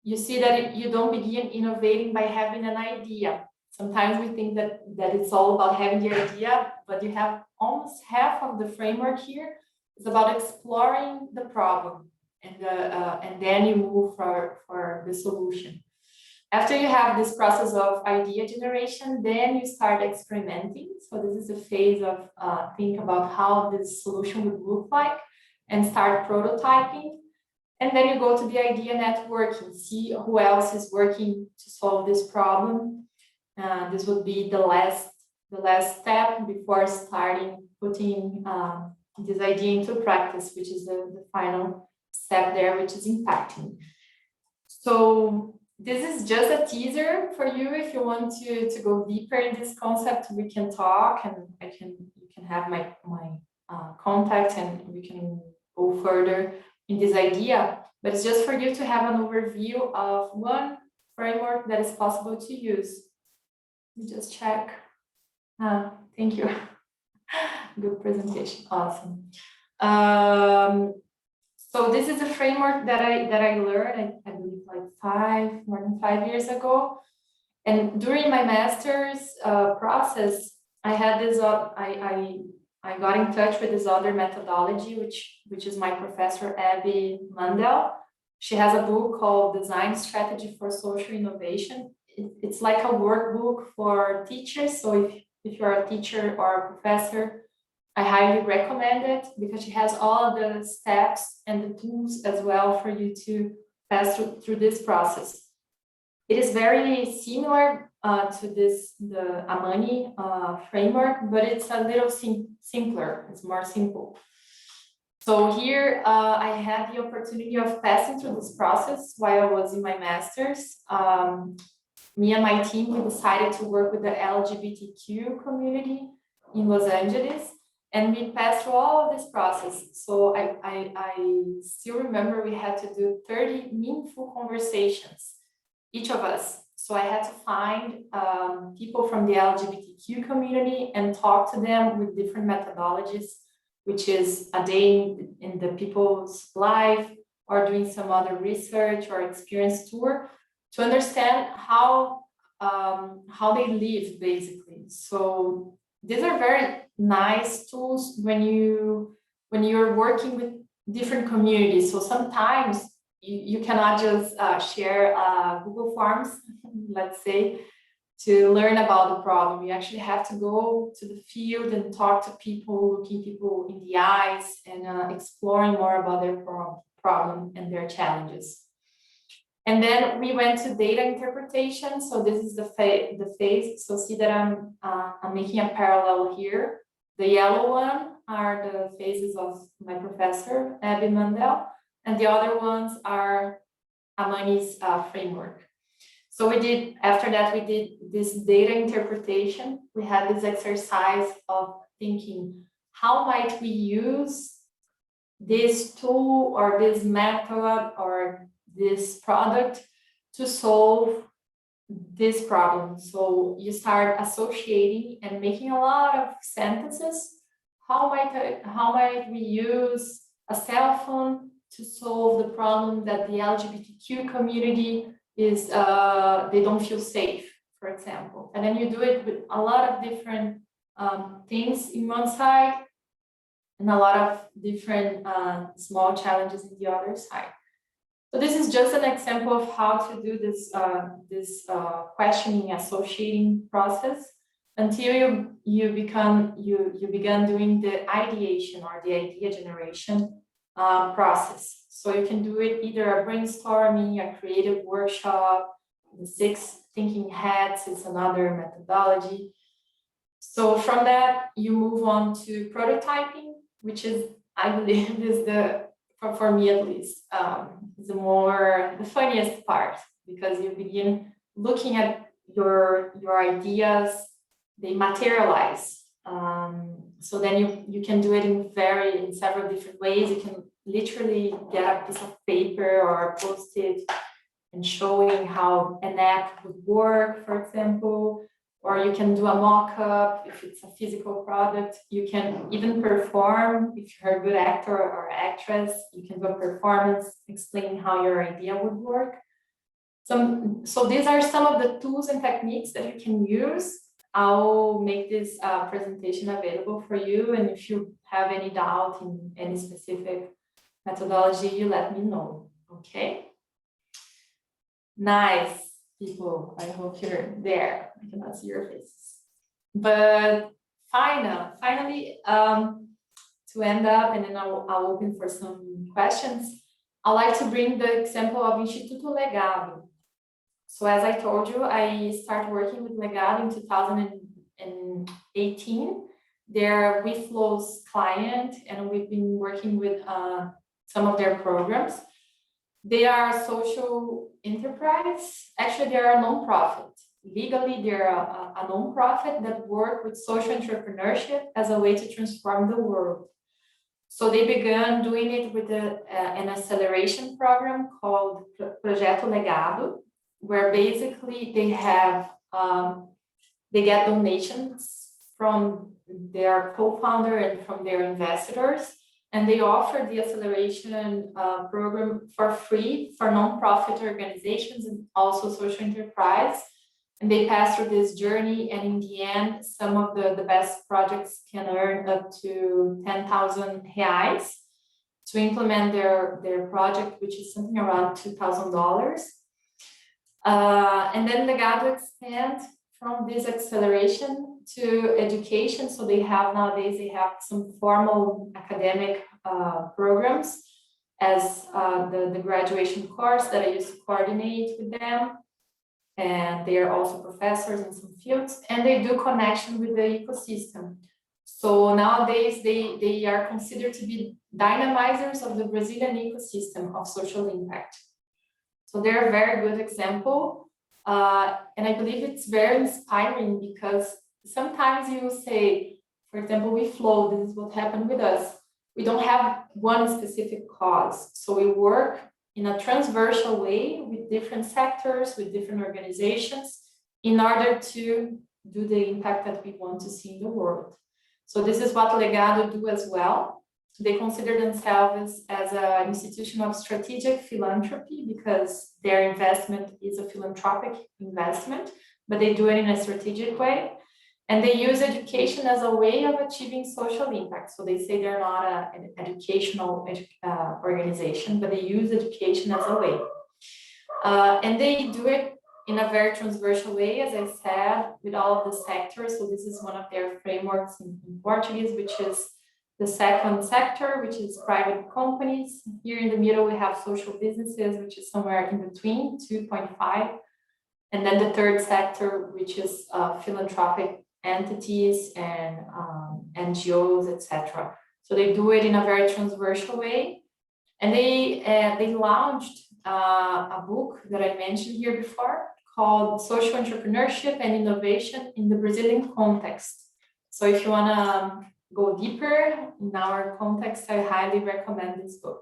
you see that you don't begin innovating by having an idea. Sometimes we think that it's all about having the idea, but you have almost half of the framework here is about exploring the problem, and then you move for the solution. After you have this process of idea generation, then you start experimenting. So this is a phase of think about how this solution would look like and start prototyping. And then you go to the idea networking, see who else is working to solve this problem. This would be the last step before starting putting this idea into practice, which is the final step there, which is impacting. So this is just a teaser for you. If you want to go deeper in this concept, we can talk, and you can have my contact, and we can go further in this idea. But it's just for you to have an overview of one framework that is possible to use. You just check. Thank you. Good presentation. Awesome. So this is a framework that I learned, I believe, like more than 5 years ago. And during my master's process, I had this. I got in touch with this other methodology, which is my professor Abby Mandel. She has a book called Design Strategy for Social Innovation. It's like a workbook for teachers. So if you're a teacher or a professor, I highly recommend it because she has all the steps and the tools as well for you to pass through this process. It is very similar to the Amani framework, but it's a little simpler. It's more simple. So here I had the opportunity of passing through this process while I was in my master's. Me and my team, we decided to work with the LGBTQ community in Los Angeles, and we passed through all of this process. So I still remember we had to do 30 meaningful conversations, each of us. So I had to find people from the LGBTQ community and talk to them with different methodologies, which is a day in the people's life or doing some other research or experience tour to understand how they live, basically. So these are very nice tools when you're working with different communities. So sometimes you cannot just share Google Forms, let's say, to learn about the problem. You actually have to go to the field and talk to people, looking people in the eyes and exploring more about their problem and their challenges. And then we went to data interpretation. So this is the phase. So see that I'm making a parallel here. The yellow one are the phases of my professor, Abby Mandel, and the other ones are Amani's framework. So after that, we did this data interpretation. We had this exercise of thinking, how might we use this tool or this method or this product to solve this problem? So you start associating and making a lot of sentences. How might we use a cell phone to solve the problem that the LGBTQ community is, they don't feel safe, for example. And then you do it with a lot of different things in one side and a lot of different small challenges in the other side. So this is just an example of how to do this, questioning, associating process until you began doing the ideation or the idea generation process. So you can do it either a brainstorming, a creative workshop, the 6 thinking hats is another methodology. So from that, you move on to prototyping, which is, I believe, is for me at least, is the funniest part, because you begin looking at your ideas, they materialize. So then you can do it in several different ways. You can literally get a piece of paper or post it and showing how an app would work, for example, or you can do a mock-up if it's a physical product. You can even perform, if you're a good actor or actress, you can do a performance explaining how your idea would work. So these are some of the tools and techniques that you can use. I'll make this presentation available for you, and if you have any doubt in any specific methodology, you let me know, okay? Nice, people, I hope you're there. I cannot see your faces. But finally, to end up, and then I'll open for some questions, I'd like to bring the example of Instituto Legado. So as I told you, I started working with Legado in 2018. They're WeFlow's client, and we've been working with some of their programs. They are a social enterprise. Actually, they are a nonprofit. Legally, they're a nonprofit that work with social entrepreneurship as a way to transform the world. So they began doing it with an acceleration program called Projeto Legado, where basically they have they get donations from their co-founder and from their investors, and they offer the acceleration program for free for nonprofit organizations and also social enterprise. And they pass through this journey, and in the end, some of the best projects can earn up to 10,000 reais to implement their project, which is something around $2,000. And then Legado expands from this acceleration to education. So they have nowadays, they have some formal academic programs as the graduation course that I used to coordinate with them. And they are also professors in some fields, and they do connection with the ecosystem. So nowadays they are considered to be dynamizers of the Brazilian ecosystem of social impact. So they're a very good example. And I believe it's very inspiring, because sometimes you say, for example, WeFlow, this is what happened with us. We don't have one specific cause. So we work in a transversal way with different sectors, with different organizations, in order to do the impact that we want to see in the world. So this is what Legado do as well. They consider themselves as an institution of strategic philanthropy, because their investment is a philanthropic investment, but they do it in a strategic way. And they use education as a way of achieving social impact. So they say they're not an educational organization, but they use education as a way. And they do it in a very transversal way, as I said, with all of the sectors. So this is one of their frameworks in Portuguese, which is The second sector, which is private companies. Here in the middle, we have social businesses, which is somewhere in between, 2.5. And then the third sector, which is philanthropic entities and NGOs, etc. So they do it in a very transversal way. And they launched a book that I mentioned here before called Social Entrepreneurship and Innovation in the Brazilian Context. So if you want to go deeper in our context, I highly recommend this book.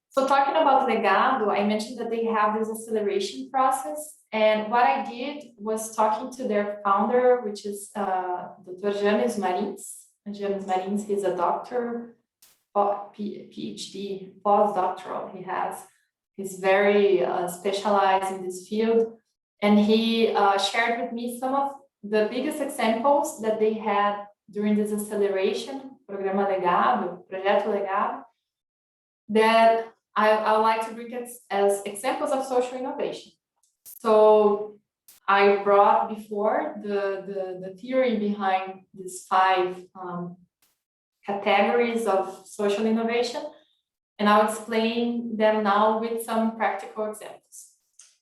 So talking about Legado, I mentioned that they have this acceleration process. And what I did was talking to their founder, which is Dr. James Marins. James Marins, he's a doctor, PhD, postdoctoral. He's very specialized in this field. And he shared with me some of the biggest examples that they had during this acceleration, Programa Legado, Projeto Legado, that I like to bring as examples of social innovation. So I brought before the theory behind these 5 categories of social innovation, and I'll explain them now with some practical examples.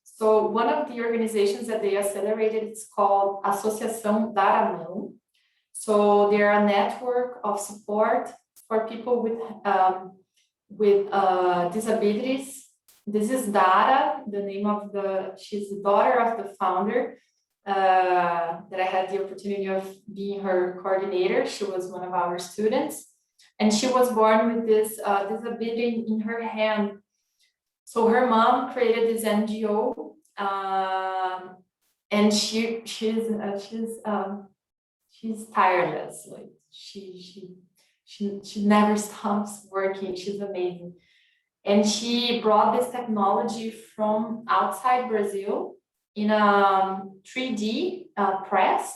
So one of the organizations that they accelerated is called Associação Duração. So they're a network of support for people with disabilities. This is Dara, the name of she's the daughter of the founder that I had the opportunity of being her coordinator. She was one of our students, and she was born with this disability in her hand. So her mom created this NGO, and she's tireless. Like she never stops working. She's amazing. And she brought this technology from outside Brazil in a 3D press.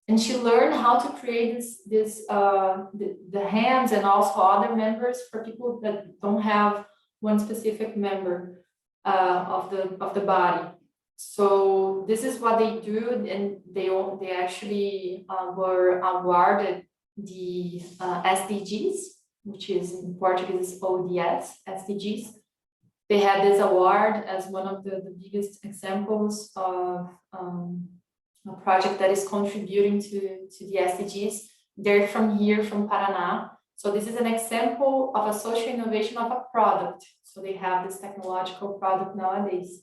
And she learned how to create the hands and also other members for people that don't have one specific member of the body. So this is what they do, and they actually were awarded the SDGs, which is in Portuguese ODS, SDGs. They had this award as one of the biggest examples of a project that is contributing to the SDGs. They're from here, from Paraná. So this is an example of a social innovation of a product. So they have this technological product nowadays.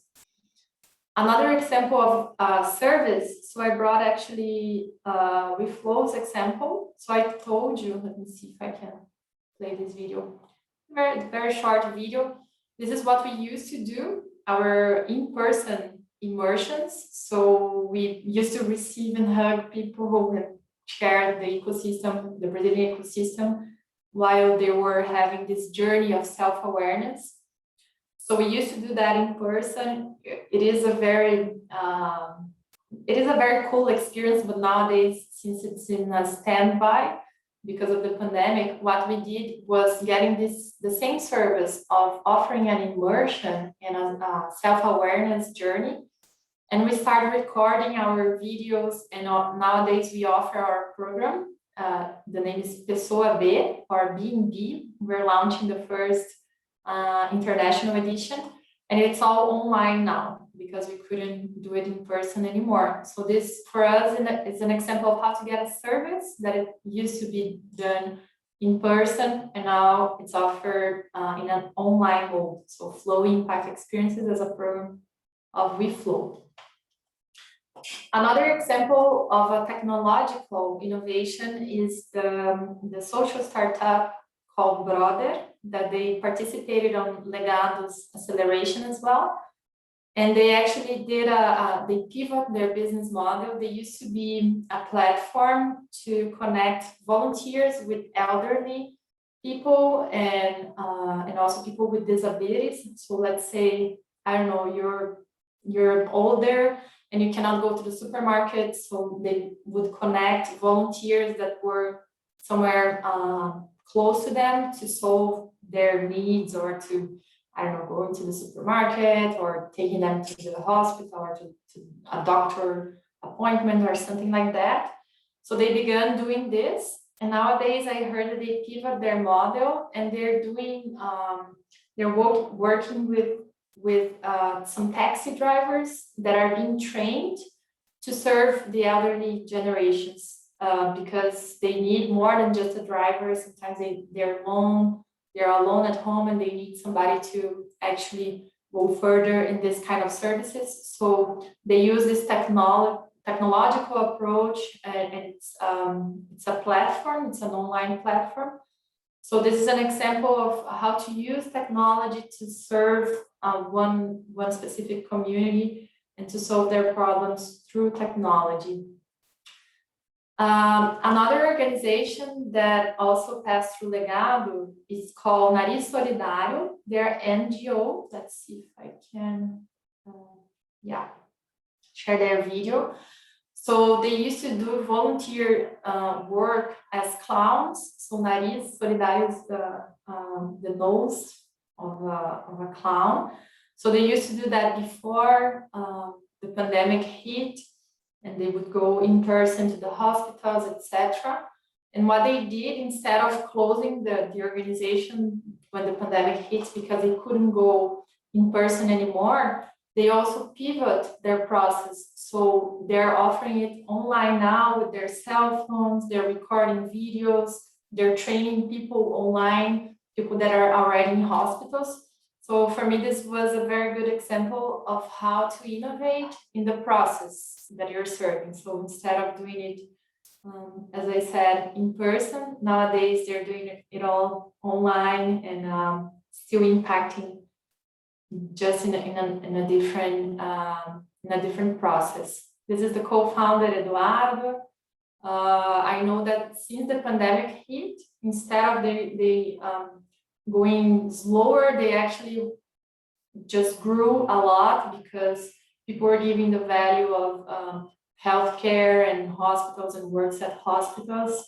Another example of service, so I brought actually WeFlow's example. So I told you, let me see if I can play this video. Very short video. This is what we used to do, our in-person immersions. So we used to receive and hug people who had shared the ecosystem, the Brazilian ecosystem, while they were having this journey of self-awareness. So we used to do that in person. It is a very cool experience, but nowadays, since it's in a standby because of the pandemic, what we did was getting the same service of offering an immersion and a self-awareness journey. And we started recording our videos, and nowadays we offer our program. The name is Pessoa B, or B&B. We're launching the first international edition, and it's all online now because we couldn't do it in person anymore. So this for us is an example of how to get a service that it used to be done in person, and now it's offered in an online mode. So Flow Impact Experiences as a program of WeFlow. Another example of a technological innovation is the social startup called Brother, that they participated on Legado's acceleration as well. And they actually did they pivot their business model. They used to be a platform to connect volunteers with elderly people and also people with disabilities. So let's say, I don't know, you're older and you cannot go to the supermarket. So they would connect volunteers that were somewhere close to them to solve their needs, or to, I don't know, going to the supermarket or taking them to the hospital or to a doctor appointment or something like that. So they began doing this, And nowadays I heard that they pivot their model and they're doing, they're working with some taxi drivers that are being trained to serve the elderly generations because they need more than just a driver. Sometimes they're alone at home and they need somebody to actually go further in this kind of services. So they use this technological approach, and it's a platform, it's an online platform. So this is an example of how to use technology to serve one specific community and to solve their problems through technology. Another organization that also passed through Legado is called Nariz Solidário. They're NGO. Let's see if I can, share their video. So they used to do volunteer work as clowns. So Nariz Solidário is the nose of a clown. So they used to do that before the pandemic hit, and they would go in person to the hospitals, etc. And what they did, instead of closing the organization when the pandemic hit because they couldn't go in person anymore, they also pivot their process. So they're offering it online now with their cell phones, they're recording videos, they're training people online, people that are already in hospitals. So for me, this was a very good example of how to innovate in the process that you're serving. So instead of doing it, as I said, in person, nowadays they're doing it all online and still impacting just in a different process. This is the co-founder Eduardo. I know that since the pandemic hit, instead of they going slower, they actually just grew a lot because people were giving the value of healthcare and hospitals and works at hospitals.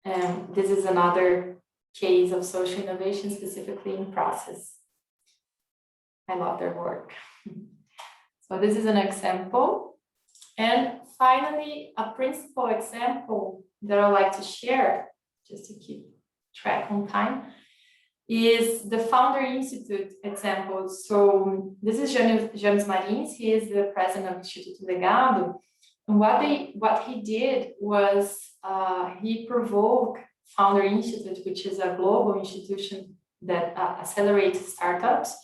And this is another case of social innovation, specifically in process. I love their work. So this is an example. And finally, a principal example that I'd like to share, just to keep track on time, is the Founder Institute example. So this is James Marins. He is the president of Instituto Legado. And what he did was he provoked Founder Institute, which is a global institution that accelerates startups.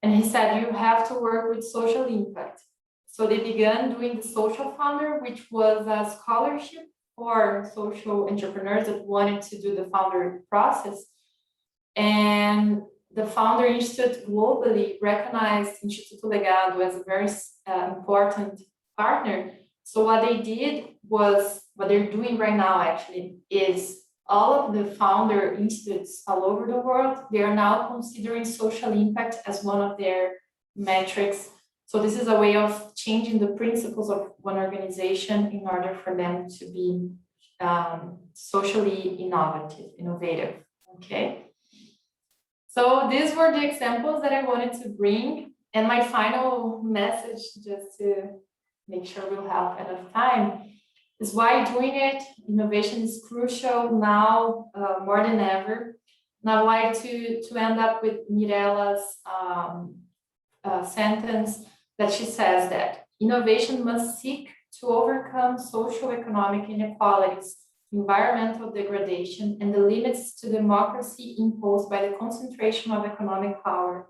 And he said, you have to work with social impact. So they began doing the Social Founder, which was a scholarship for social entrepreneurs that wanted to do the founder process. And the Founder Institute globally recognized Instituto Legado as a very important partner. So what they did was, what they're doing right now actually, is all of the founder institutes all over the world, they are now considering social impact as one of their metrics. So this is a way of changing the principles of one organization in order for them to be socially innovative, okay? So these were the examples that I wanted to bring. And my final message, just to make sure we'll have enough time, is why doing it. Innovation is crucial now more than ever. And I'd like to end up with Mirella's sentence that she says that innovation must seek to overcome socio-economic inequalities, environmental degradation, and the limits to democracy imposed by the concentration of economic power.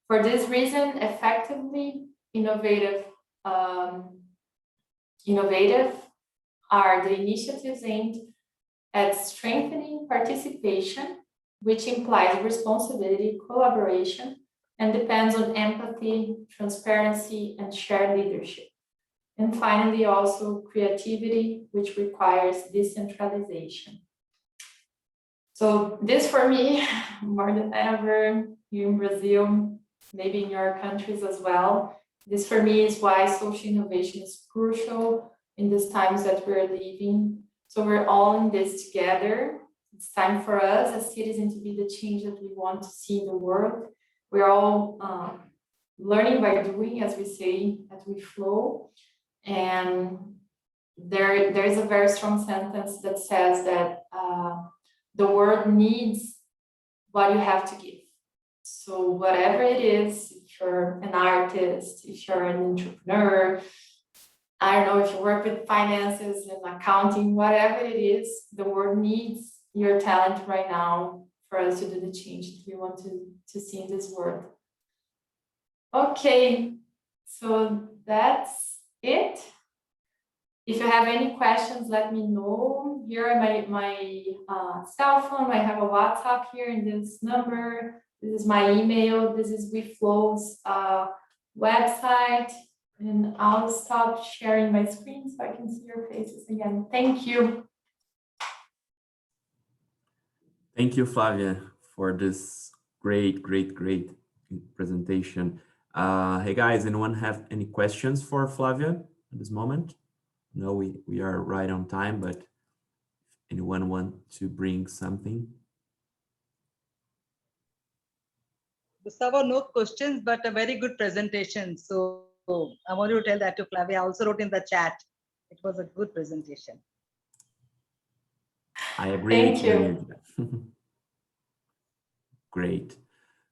For this reason, effectively innovative are the initiatives aimed at strengthening participation, which implies responsibility, collaboration, and depends on empathy, transparency, and shared leadership. And finally, also creativity, which requires decentralization. So this for me, more than ever, here in Brazil, maybe in your countries as well, this for me is why social innovation is crucial in these times that we're living. So we're all in this together. It's time for us as citizens to be the change that we want to see in the world. We're all learning by doing, as we say, as we flow. And there is a very strong sentence that says that the world needs what you have to give. So whatever it is, if you're an artist, if you're an entrepreneur, I don't know, if you work with finances and accounting, whatever it is, the world needs your talent right now for us to do the change that we want to see in this world. Okay, so that's it. If you have any questions, let me know. Here are my cell phone. I have a WhatsApp here in this number. This is my email. This is WeFlow's website. And I'll stop sharing my screen so I can see your faces again. Thank you. Thank you, Flavia, for this great presentation. Hey guys, anyone have any questions for Flavia at this moment? No, we are right on time, but anyone want to bring something? Gustavo, no questions, but a very good presentation. So I want to tell that to Flavia. I also wrote in the chat. It was a good presentation. I agree. Thank you. Great.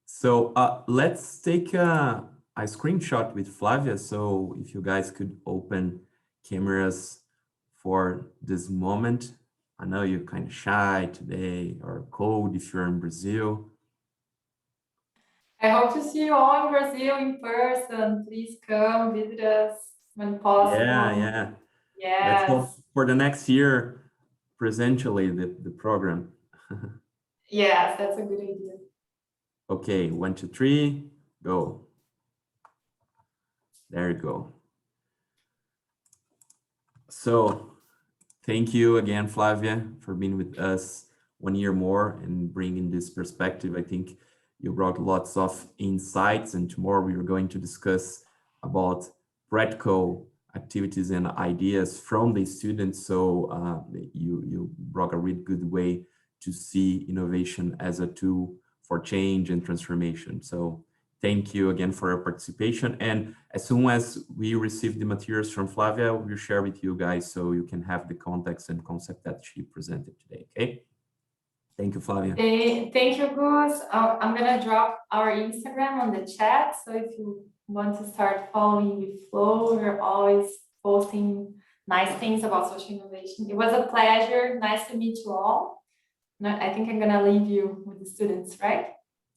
So let's take a screenshot with Flavia. So if you guys could open cameras for this moment. I know you're kind of shy today or cold if you're in Brazil. I hope to see you all in Brazil in person. Please come visit us when possible. Yeah. Yes. Let's hope for the next year, presentially, the program. Yes, that's a good idea. Okay, 1, 2, 3, go. There you go. So thank you again, Flavia, for being with us 1 year more and bringing this perspective. I think you brought lots of insights, and tomorrow we are going to discuss about practical activities and ideas from the students. So you brought a really good way to see innovation as a tool for change and transformation. So thank you again for your participation. And as soon as we receive the materials from Flavia, we'll share with you guys so you can have the context and concept that she presented today, okay? Thank you, Flavia. Thank you, Gus. I'm gonna drop our Instagram on the chat. So if you want to start following WeFlow, we're always posting nice things about social innovation. It was a pleasure. Nice to meet you all. Now, I think I'm gonna leave you with the students, right?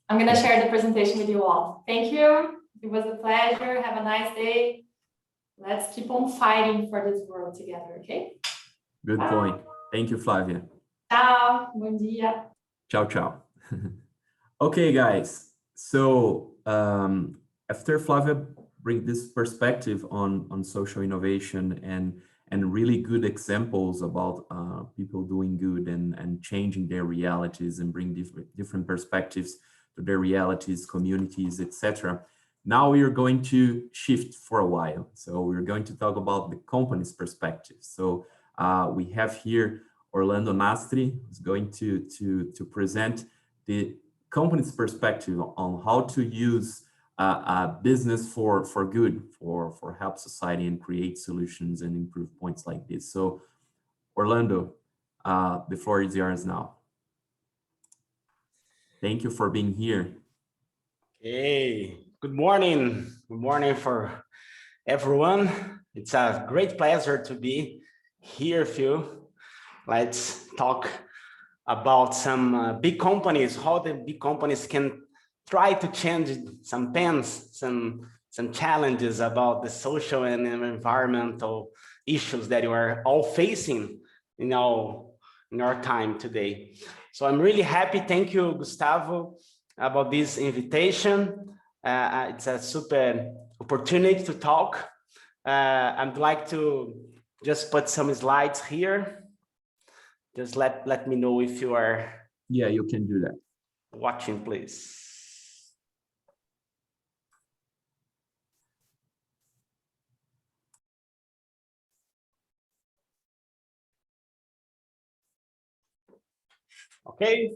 I'm gonna share the presentation with you all. Thank you. It was a pleasure. Have a nice day. Let's keep on fighting for this world together, okay? Good point. Thank you, Flavia. Ciao. Bom dia. Ciao, ciao. Okay, guys. So after Flavia bring this perspective on social innovation and really good examples about people doing good and changing their realities and bring different perspectives to their realities, communities, etc. Now we are going to shift for a while. So we're going to talk about the company's perspective. So we have here Orlando Nastri, who's going to present the company's perspective on how to use business for good, for help society and create solutions and improve points like this. So Orlando, the floor is yours now. Thank you for being here. Hey, good morning. Good morning for everyone. It's a great pleasure to be here with you. Let's talk about some big companies, how the big companies can try to change some things, some challenges about the social and environmental issues that you are all facing in our time today. So I'm really happy. Thank you, Gustavo, about this invitation. It's a super opportunity to talk. I'd like to just put some slides here. Just let me know if you are. Yeah, you can do that. Watching, please. Okay.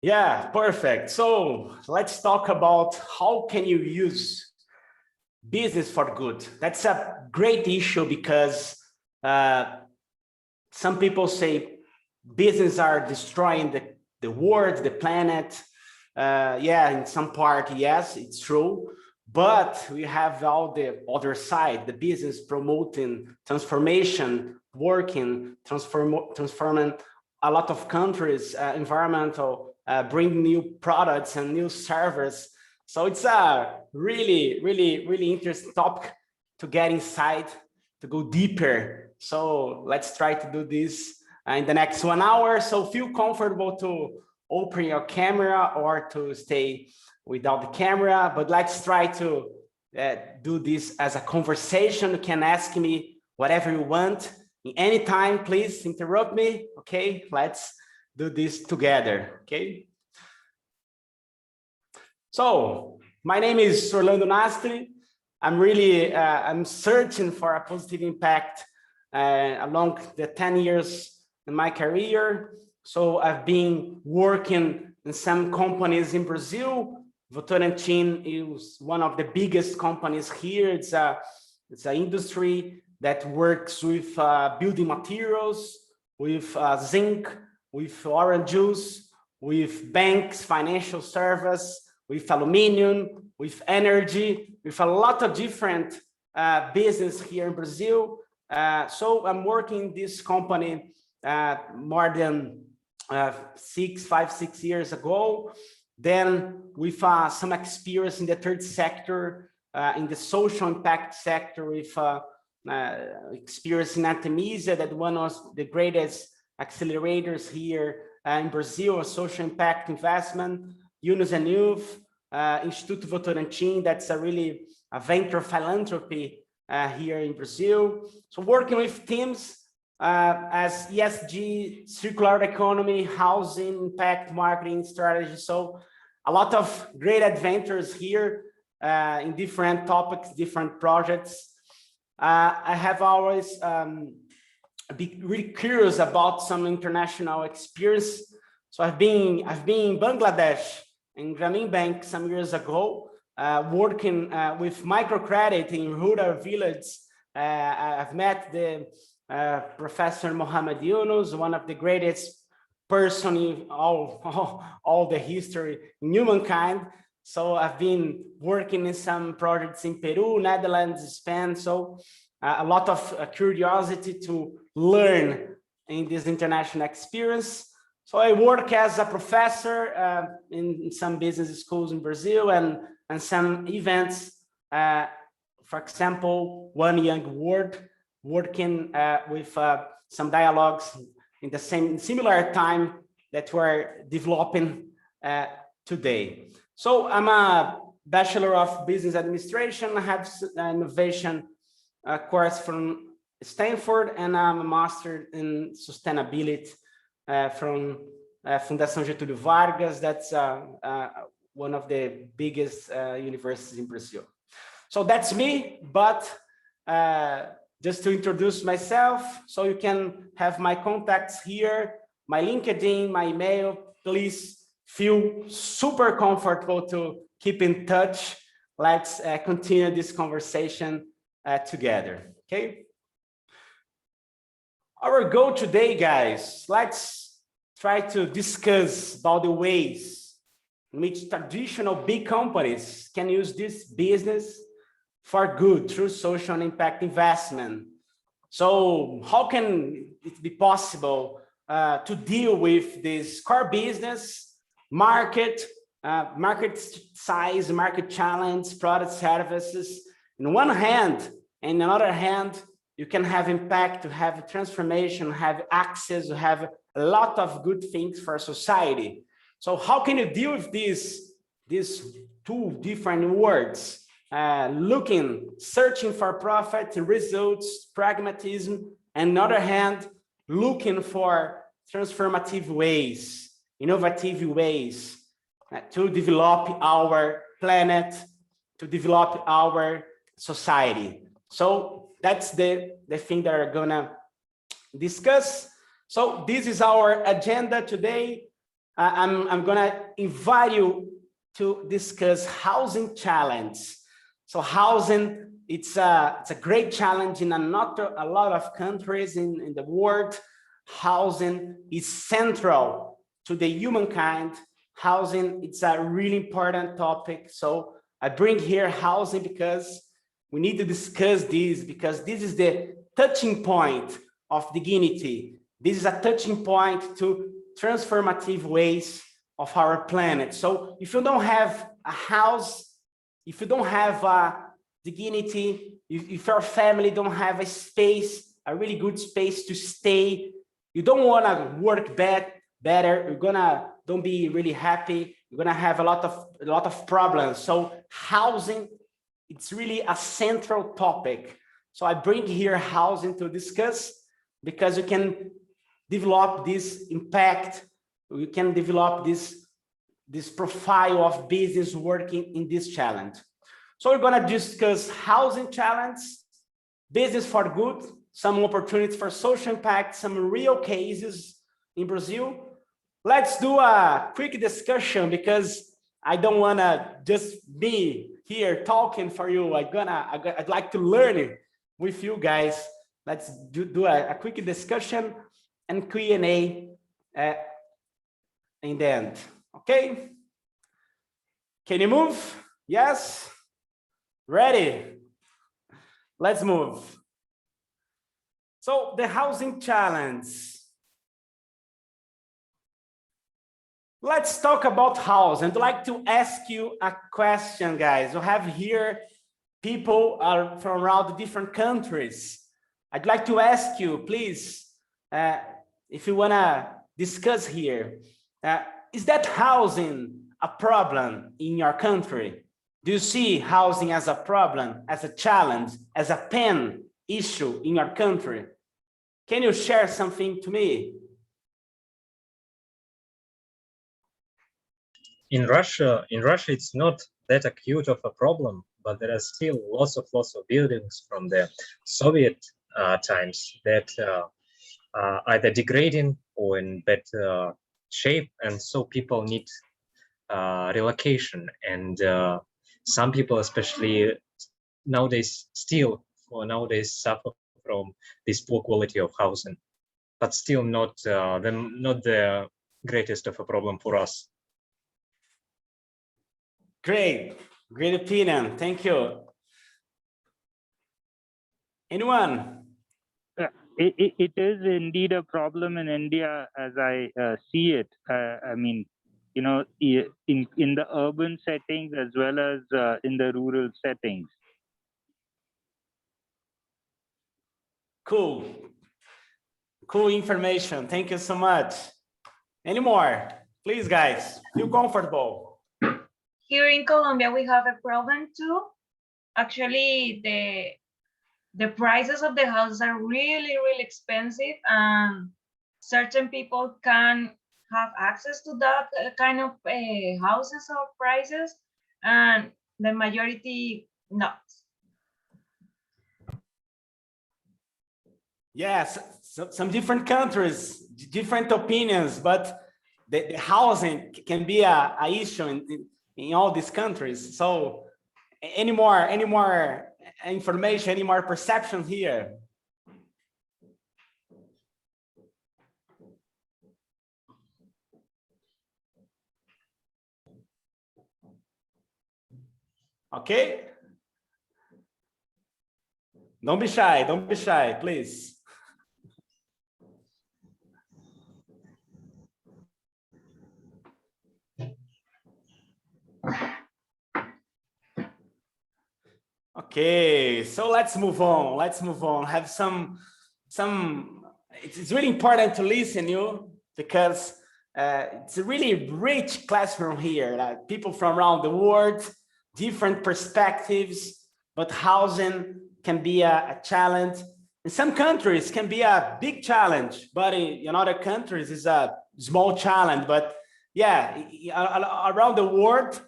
Yeah, perfect. So let's talk about how can you use business for good. That's a great issue because some people say business are destroying the world, the planet. Yeah, in some part, yes, it's true. But we have all the other side, the business promoting transformation, working, transforming a lot of countries, environmental, bring new products and new service. So it's a really interesting topic to get inside, to go deeper. So let's try to do this in the next 1 hour. So feel comfortable to open your camera or to stay without the camera, but let's try to do this as a conversation. You can ask me whatever you want. Anytime, please interrupt me. Okay, let's do this together. Okay. So my name is Orlando Nastri. I'm searching for a positive impact along the 10 years in my career. So I've been working in some companies in Brazil. Votorantim is one of the biggest companies here. It's an industry that works with building materials, with zinc, with orange juice, with banks, financial service, with aluminum, with energy, with a lot of different business here in Brazil. So I'm working in this company more than 5-6 years ago. Then with some experience in the third sector, in the social impact sector, with experience in Artemisia, that one of the greatest accelerators here in Brazil, social impact investment, Yunus and Youth, Instituto Votorantim, that's a venture philanthropy here in Brazil. So working with teams as ESG, circular economy, housing, impact, marketing, strategy. So a lot of great adventures here in different topics, different projects. I have always been really curious about some international experience. So I've been in Bangladesh in Grameen Bank some years ago, working with microcredit in rural villages. I've met the Professor Mohammed Yunus, one of the greatest person in all the history in humankind. So I've been working in some projects in Peru, Netherlands, Spain. So a lot of curiosity to learn in this international experience. So I work as a professor in some business schools in Brazil and some events. For example, One Young World, working with some dialogues in the similar time that we're developing today. So I'm a Bachelor of Business Administration. I have an innovation course from Stanford, and I'm a Master in Sustainability from Fundação Getúlio Vargas. That's one of the biggest universities in Brazil. So that's me, but just to introduce myself, so you can have my contacts here, my LinkedIn, my email. Please feel super comfortable to keep in touch. Let's continue this conversation together, okay? Our goal today, guys, let's try to discuss about the ways in which traditional big companies can use this business for good through social and impact investment. So how can it be possible to deal with this core business, market size, market challenge, product services in one hand, and on the other hand, you can have impact, to have transformation, have access, to have a lot of good things for society. So how can you deal with these two different words? Searching for profit, results, pragmatism, and on the other hand, looking for transformative ways, innovative ways to develop our planet, to develop our society. So that's the thing that we're gonna discuss. So this is our agenda today. I'm gonna invite you to discuss housing challenge. So housing, it's a great challenge in not a lot of countries in the world. Housing is central to the humankind. Housing, it's a really important topic. So I bring here housing because we need to discuss this, because this is the touching point of dignity. This is a touching point to transformative ways of our planet. So if you don't have a house, if you don't have a dignity, if your family don't have a space, a really good space to stay, you don't want to work better, don't be really happy, you're gonna have a lot of problems. So housing, it's really a central topic. So I bring here housing to discuss, because you can develop this impact, you can develop this profile of business working in this challenge. So we're gonna discuss housing challenge, business for good, some opportunities for social impact, some real cases in Brazil. Let's do a quick discussion, because I don't wanna just be here talking for you. I'd like to learn it with you guys. Let's do a quick discussion and Q&A in the end, okay? Can you move? Yes? Ready? Let's move. So the housing challenge. Let's talk about house. And I'd like to ask you a question, guys. We have here people from around different countries. I'd like to ask you, please, if you want to discuss here, is that housing a problem in your country? Do you see housing as a problem, as a challenge, as a pain issue in your country? Can you share something to me? In Russia, it's not that acute of a problem, but there are still lots of buildings from the Soviet times that are either degrading or in bad shape, and so people need relocation. And some people, especially nowadays, suffer from this poor quality of housing, but still not the greatest of a problem for us. Great opinion. Thank you. Anyone? It is indeed a problem in India, as I see it. I mean, you know, in the urban settings as well as in the rural settings. Cool information. Thank you so much. Any more? Please, guys, feel comfortable. Here in Colombia, we have a problem too. Actually, the prices of the houses are really, really expensive, and certain people can have access to that kind of houses or prices, and the majority not. Yes, some different countries, different opinions, but the housing can be a issue in all these countries. So any more information, any more perception here? Okay. Don't be shy, please. Okay, so let's move on. Have some it's really important to listen you, because it's a really rich classroom here. People from around the world, different perspectives, but housing can be a challenge. In some countries can be a big challenge, but in other countries is a small challenge. But yeah, around the world,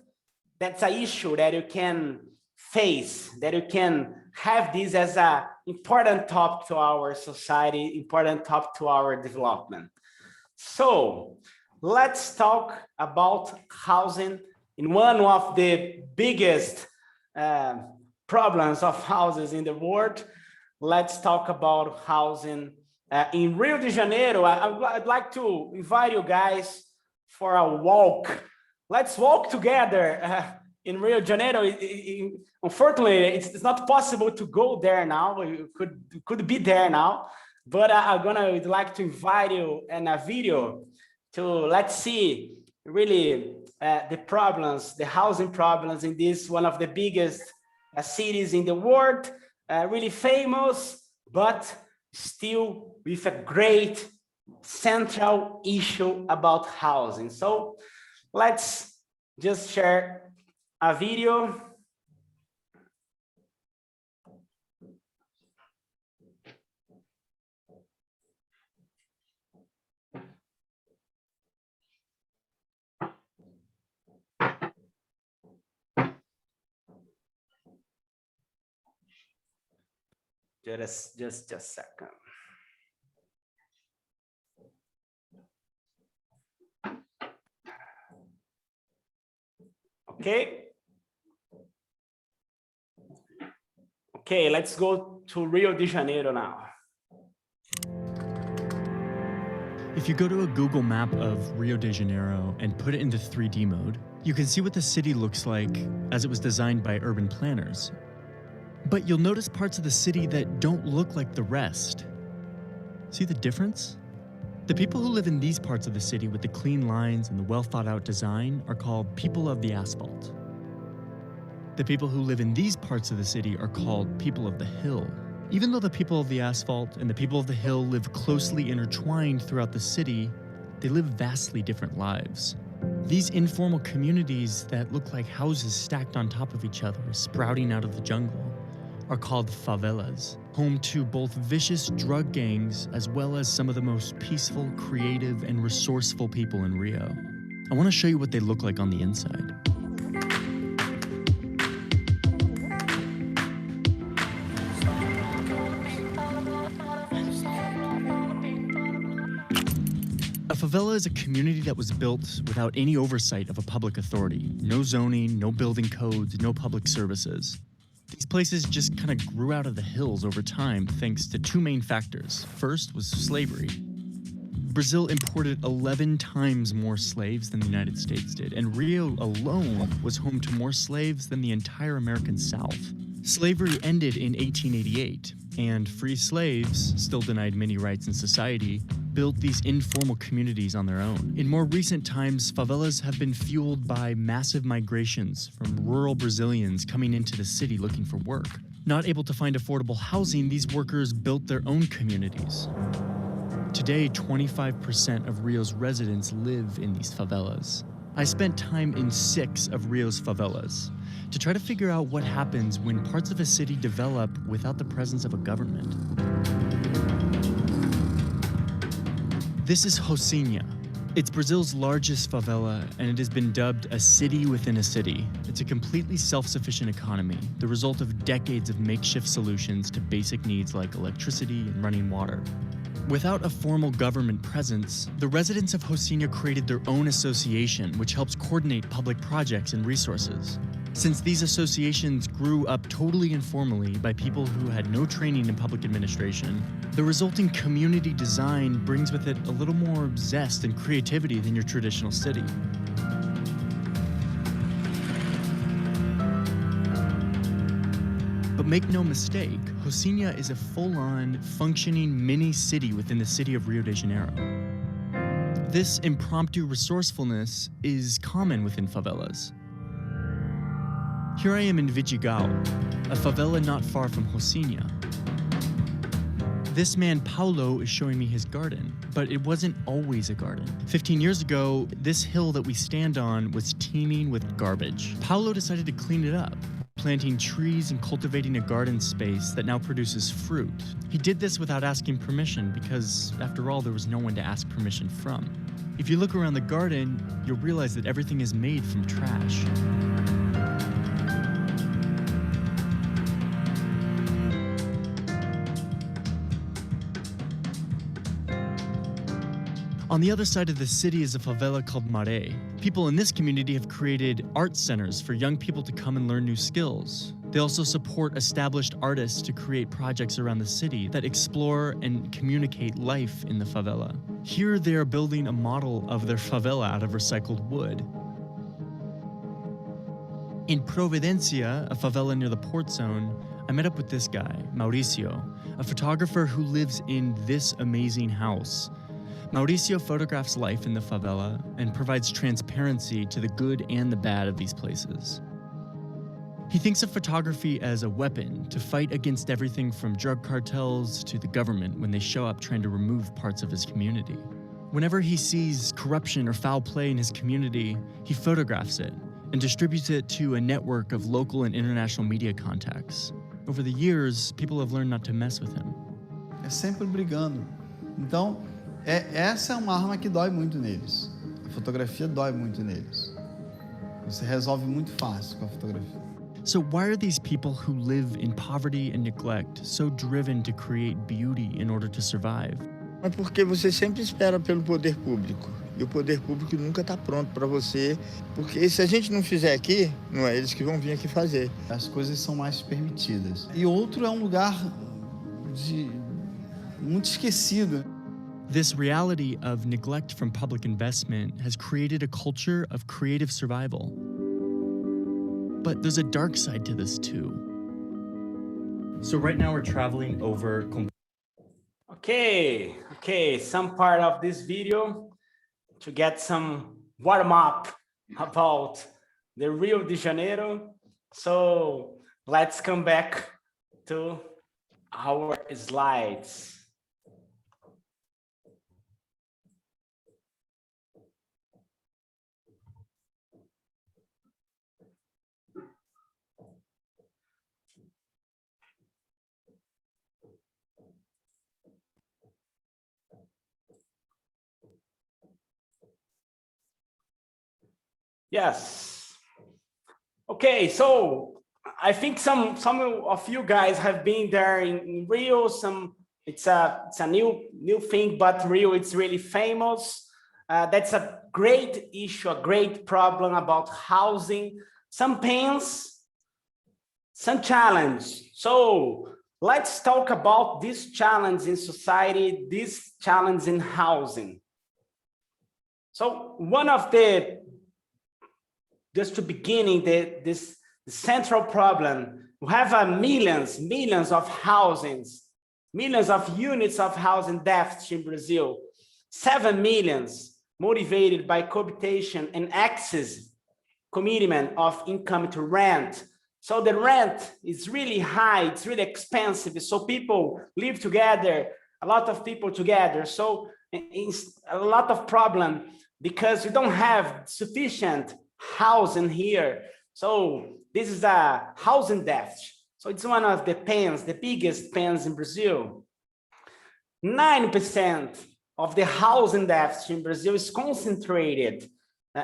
that's an issue that you can face, that you can have this as an important topic to our society, important topic to our development. So let's talk about housing in one of the biggest problems of houses in the world, let's talk about housing in Rio de Janeiro. I'd like to invite you guys for a walk. Let's walk together in Rio de Janeiro. Unfortunately, it's not possible to go there now. You could be there now, but would like to invite you in a video to let's see really the problems, the housing problems in this one of the biggest cities in the world, really famous, but still with a great central issue about housing. So let's just share a video. Just a second. Okay. Okay, let's go to Rio de Janeiro now. If you go to a Google map of Rio de Janeiro and put it into 3D mode, you can see what the city looks like as it was designed by urban planners. But you'll notice parts of the city that don't look like the rest. See the difference? The people who live in these parts of the city with the clean lines and the well-thought-out design are called people of the asphalt. The people who live in these parts of the city are called people of the hill. Even though the people of the asphalt and the people of the hill live closely intertwined throughout the city, they live vastly different lives. These informal communities that look like houses stacked on top of each other, sprouting out of the jungle, are called favelas, home to both vicious drug gangs as well as some of the most peaceful, creative, and resourceful people in Rio. I want to show you what they look like on the inside. A favela is a community that was built without any oversight of a public authority. No zoning, no building codes, no public services. These places just kind of grew out of the hills over time thanks to two main factors. First was slavery. Brazil imported 11 times more slaves than the United States did, and Rio alone was home to more slaves than the entire American South. Slavery ended in 1888, and free slaves, still denied many rights in society, built these informal communities on their own. In more recent times, favelas have been fueled by massive migrations from rural Brazilians coming into the city looking for work. Not able to find affordable housing, these workers built their own communities. Today, 25% of Rio's residents live in these favelas. I spent time in 6 of Rio's favelas to try to figure out what happens when parts of a city develop without the presence of a government. This is Rocinha. It's Brazil's largest favela, and it has been dubbed a city within a city. It's a completely self-sufficient economy, the result of decades of makeshift solutions to basic needs like electricity and running water. Without a formal government presence, the residents of Rocinha created their own association, which helps coordinate public projects and resources. Since these associations grew up totally informally by people who had no training in public administration, the resulting community design brings with it a little more zest and creativity than your traditional city. But make no mistake, Rocinha is a full-on, functioning mini-city within the city of Rio de Janeiro. This impromptu resourcefulness is common within favelas. Here I am in Vidigal, a favela not far from Rocinha. This man, Paulo, is showing me his garden, but it wasn't always a garden. 15 years ago, this hill that we stand on was teeming with garbage. Paulo decided to clean it up, planting trees and cultivating a garden space that now produces fruit. He did this without asking permission because, after all, there was no one to ask permission from. If you look around the garden, you'll realize that everything is made from trash. On the other side of the city is a favela called Maré. People in this community have created art centers for young people to come and learn new skills. They also support established artists to create projects around the city that explore and communicate life in the favela. Here, they are building a model of their favela out of recycled wood. In Providencia, a favela near the port zone, I met up with this guy, Mauricio, a photographer who lives in this amazing house. Mauricio photographs life in the favela and provides transparency to the good and the bad of these places. He thinks of photography as a weapon to fight against everything from drug cartels to the government when they show up trying to remove parts of his community. Whenever he sees corruption or foul play in his community, he photographs it and distributes it to a network of local and international media contacts. Over the years, people have learned not to mess with him. É sempre brigando. Então, essa é uma arma que dói muito neles. A fotografia dói muito neles. Você resolve muito fácil com a fotografia. So why are these people who live in poverty and neglect so driven to create beauty in order to survive? É porque você sempre espera pelo poder público. E o poder público nunca está pronto para você. Porque se a gente não fizer aqui, não é eles que vão vir aqui fazer. As coisas são mais permitidas. E outro é um lugar muito esquecido. This reality of neglect from public investment has created a culture of creative survival. But there's a dark side to this too. So right now we're traveling over. Okay, some part of this video to get some warm up about the Rio de Janeiro. So let's come back to our slides. Yes. Okay, so I think some of you guys have been there in Rio. It's a new thing, but Rio it's really famous. That's a great issue, a great problem about housing. Some pains, some challenge. So let's talk about this challenge in society, this challenge in housing. So one of just to beginning the central problem, we have millions of housings, millions of units of housing deficit in Brazil, 7 million motivated by cohabitation and excess commitment of income to rent. So the rent is really high, it's really expensive. So people live together, a lot of people together. So it's a lot of problem because we don't have sufficient housing here. So this is a housing deficit. So it's one of the pains, the biggest pains in Brazil. 9% of the housing deficit in Brazil is concentrated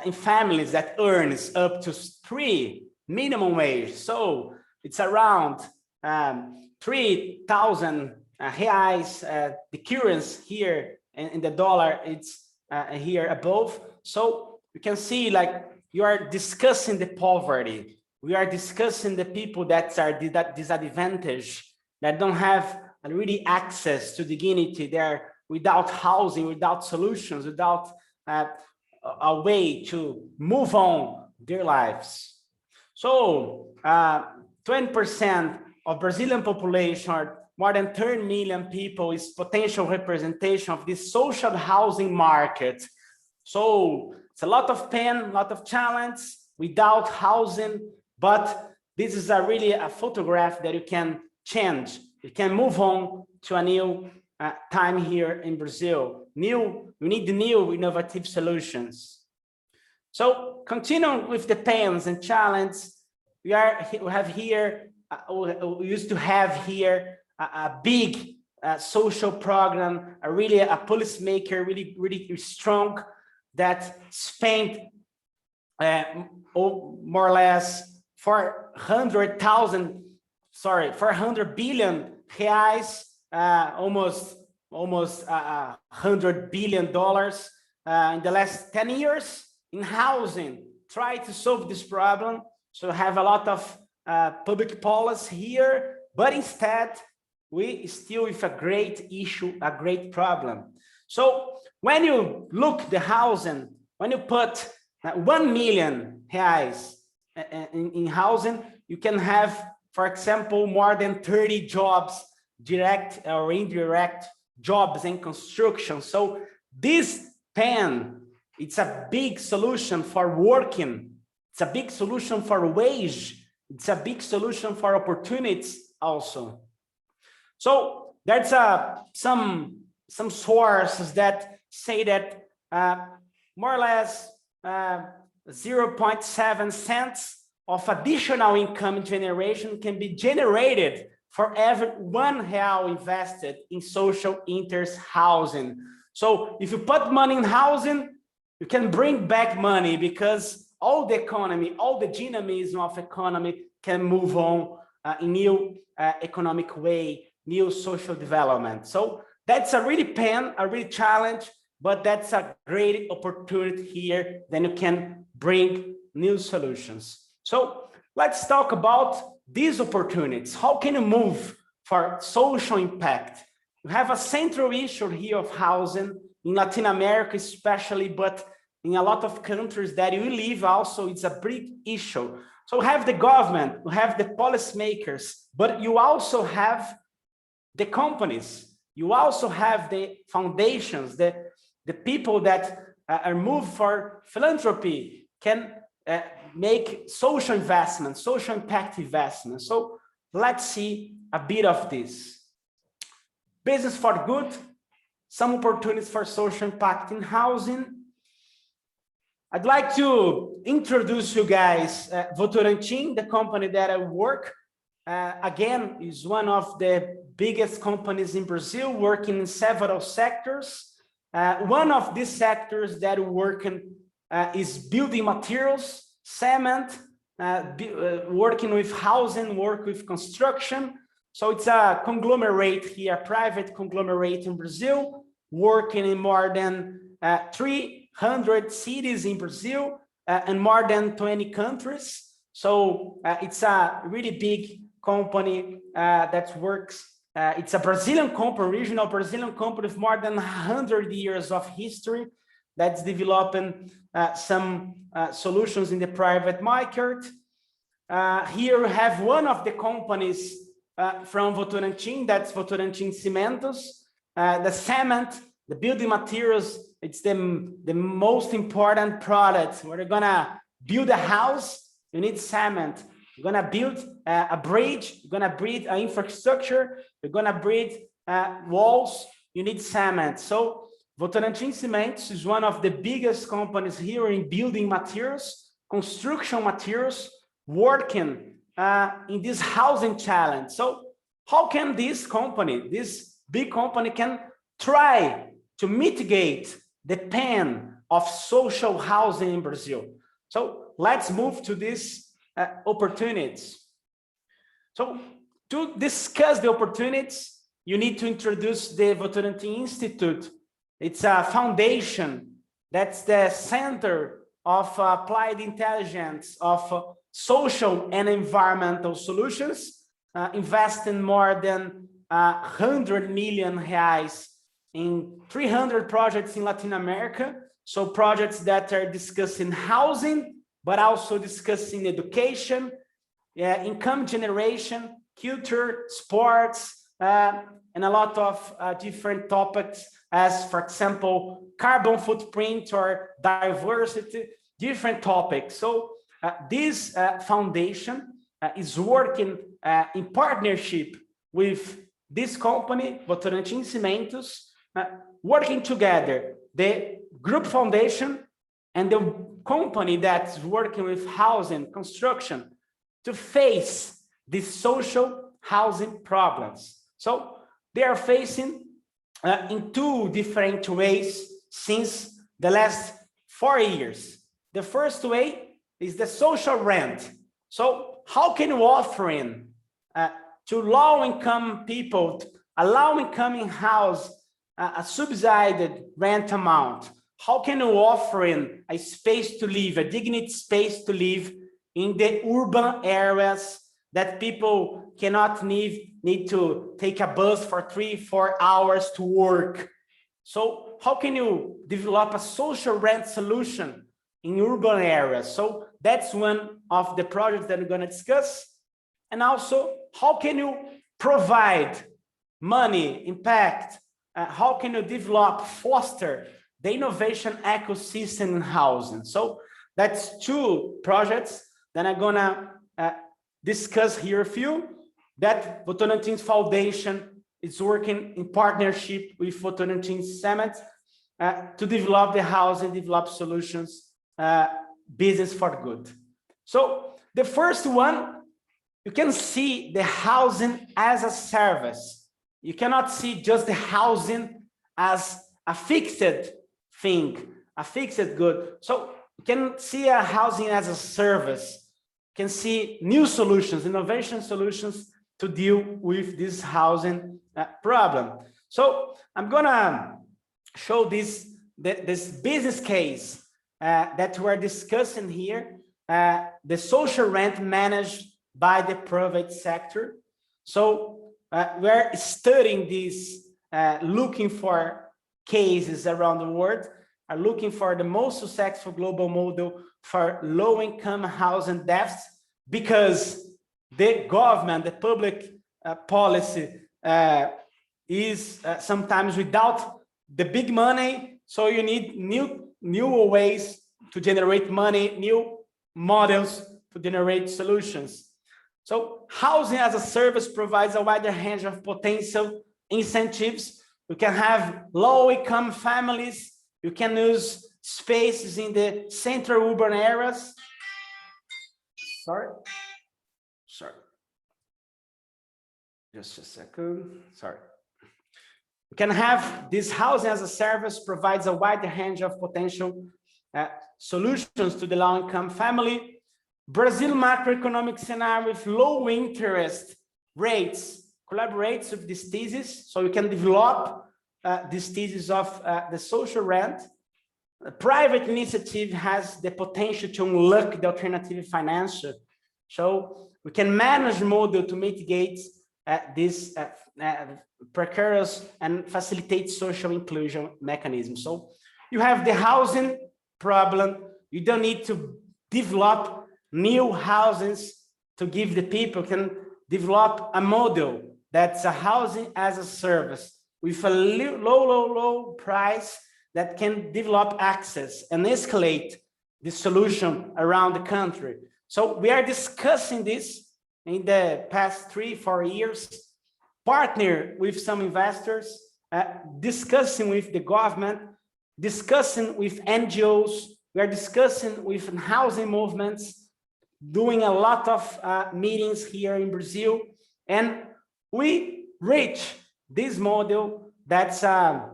in families that earns up to 3 minimum wage. So it's around 3,000 reais. The currency here in the dollar, it's here above. So you can see like you are discussing the poverty. We are discussing the people that are disadvantaged, that don't have really access to dignity. They're without housing, without solutions, without a way to move on their lives. So 20% of Brazilian population, or more than 30 million people, is potential representation of this social housing market. So it's a lot of pain, a lot of challenge without housing, but this is really a photograph that you can change. You can move on to a new time here in Brazil. We need the new innovative solutions. So continuing with the pains and challenges, we used to have here a big social program, a policymaker, really strong, that spent more or less 400 billion reais, almost $100 billion in the last 10 years in housing, try to solve this problem. So have a lot of public policy here, but instead we still with a great issue, a great problem. So when you look the housing, when you put 1 million reais in housing, you can have, for example, more than 30 jobs, direct or indirect jobs in construction. So this pen, it's a big solution for working. It's a big solution for wage. It's a big solution for opportunities also. So there's some sources that say that more or less 0.7 cents of additional income generation can be generated for every R1 invested in social interest housing. So if you put money in housing, you can bring back money because all the economy, all the dynamism of economy can move on in new economic way, new social development. So that's a really pain, a really challenge, but that's a great opportunity here. Then you can bring new solutions. So let's talk about these opportunities. How can you move for social impact? You have a central issue here of housing in Latin America, especially, but in a lot of countries that you live also, it's a big issue. So you have the government, you have the policymakers, but you also have the companies. You also have the foundations, the people that are moved for philanthropy can make social investments, social impact investments. So let's see a bit of this. Business for good, some opportunities for social impact in housing. I'd like to introduce you guys Votorantim, the company that I work. Again, is one of the biggest companies in Brazil, working in several sectors. One of these sectors that we work in is building materials, cement, working with housing, work with construction. So it's a conglomerate here, a private conglomerate in Brazil, working in more than 300 cities in Brazil and more than 20 countries. So it's a really big company that works. It's a Brazilian company, regional Brazilian company with more than 100 years of history that's developing some solutions in the private market. Here we have one of the companies from Votorantim, that's Votorantim Cimentos. The cement, the building materials, it's the most important product. When you're gonna build a house, you need cement. You're gonna build a bridge, you're gonna build an infrastructure, you're gonna build walls, you need cement. So Votorantim Cimentos is one of the biggest companies here in building materials, construction materials, working in this housing challenge. So how can this company, this big company, can try to mitigate the pain of social housing in Brazil? So let's move to these opportunities. So to discuss the opportunities, you need to introduce the Votorantim Institute. It's a foundation that's the center of applied intelligence of social and environmental solutions, investing more than 100 million reais in 300 projects in Latin America. So projects that are discussing housing, but also discussing education, income generation, culture, sports, and a lot of different topics, as for example, carbon footprint or diversity, different topics. So this foundation is working in partnership with this company, Votorantim Cimentos, working together, the group foundation and the company that's working with housing construction to face these social housing problems. So they are facing in two different ways since the last 4 years. The first way is the social rent. So how can you offer in to low-income people, a low-income house, a subsidized rent amount? How can you offer in a space to live, a dignity space to live in the urban areas that people cannot need to take a bus for 3-4 hours to work. So how can you develop a social rent solution in urban areas? So that's one of the projects that we're going to discuss. And also, how can you provide money, impact? How can you develop, foster the innovation ecosystem in housing? So that's 2 projects that I'm going to discuss here a few. That Votorantim Foundation is working in partnership with Votorantim Summit to develop the housing, develop solutions, business for good. So the first one, you can see the housing as a service. You cannot see just the housing as a fixed thing, a fixed good. So you can see a housing as a service. You can see new solutions, innovation solutions to deal with this housing problem. So I'm gonna show this business case that we're discussing here, the social rent managed by the private sector. So we're studying this, looking for cases around the world, are looking for the most successful global model for low-income housing deficits, because the government, the public policy is sometimes without the big money. So you need new ways to generate money, new models to generate solutions. So housing as a service provides a wider range of potential incentives. You can have low-income families. You can use spaces in the central urban areas. Sorry. Just a second. Sorry. You can have this housing as a service provides a wide range of potential solutions to the low-income family. Brazil macroeconomic scenario with low interest rates collaborates with this thesis, so you can develop this thesis of the social rent. A private initiative has the potential to unlock the alternative financial. So we can manage model to mitigate this precarious and facilitate social inclusion mechanism. So you have the housing problem. You don't need to develop new houses to give the people. Can develop a model that's a housing as a service with a low price that can develop access and escalate the solution around the country. So we are discussing this in the past 3-4 years, partner with some investors, discussing with the government, discussing with NGOs. We are discussing with housing movements, doing a lot of meetings here in Brazil, and we reach this model that's a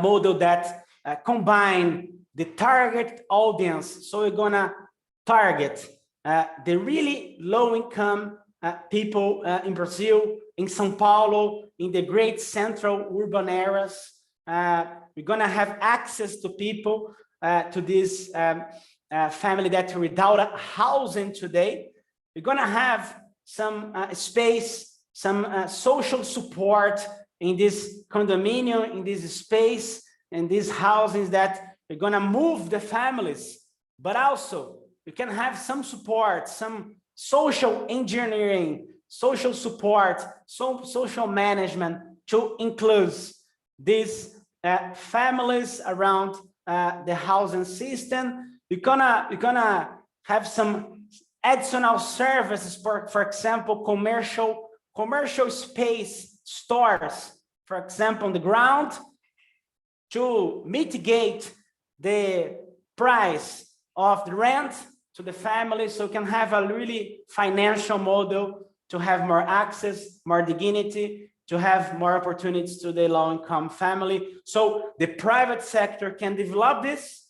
model that combine the target audience. So we're gonna target the really low-income people in Brazil, in São Paulo, in the great central urban areas. We're gonna have access to people, to this family that are without housing today. We're gonna have some space, some social support in this condominium, in this space, in these housings that we're gonna move the families, but also you can have some support, some social engineering, social support, social management to include these families around the housing system. You're gonna have some additional services, for example, commercial space stores, for example, on the ground, to mitigate the price of the rent to the family, so you can have a really financial model to have more access, more dignity, to have more opportunities to the low-income family. So the private sector can develop this,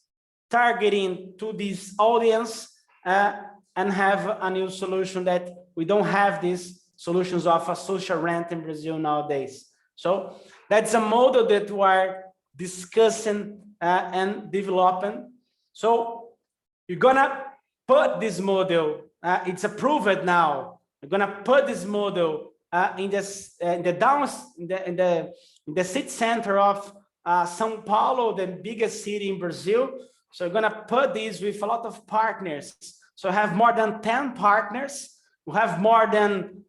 targeting to this audience, and have a new solution that we don't have these solutions of a social rent in Brazil nowadays. So that's a model that we're discussing and developing. So you're gonna put this model, it's approved now We're gonna put this model in the city center of São Paulo, the biggest city in Brazil. So we're gonna put this with a lot of partners. So have more than 10 partners. We have more than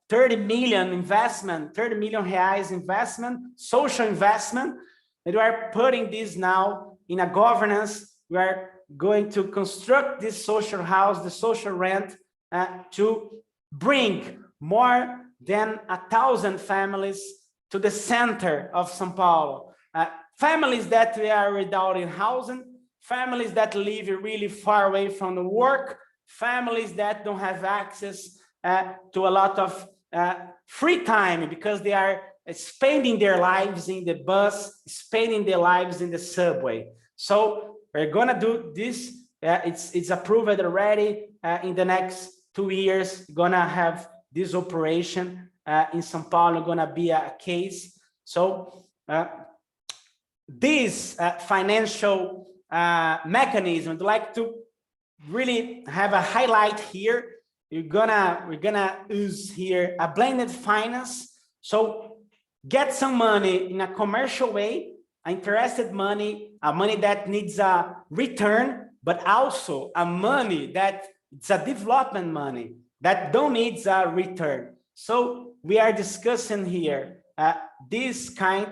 30 million investment, 30 million reais investment, social investment. And we are putting this now in a governance. We are going to construct this social house, the social rent, to bring more than 1,000 families to the center of São Paulo. Families that we are without in housing, families that live really far away from the work, families that don't have access to a lot of free time because they are spending their lives in the bus, spending their lives in the subway. So we're gonna do this. It's approved already. In the next 2 years, gonna have this operation in São Paulo, gonna be a case. So this financial mechanism, I'd like to really have a highlight here. We're gonna use here a blended finance. So get some money in a commercial way, interested money, a money that needs a return, but also a money that it's a development money that don't need a return. So we are discussing here this kind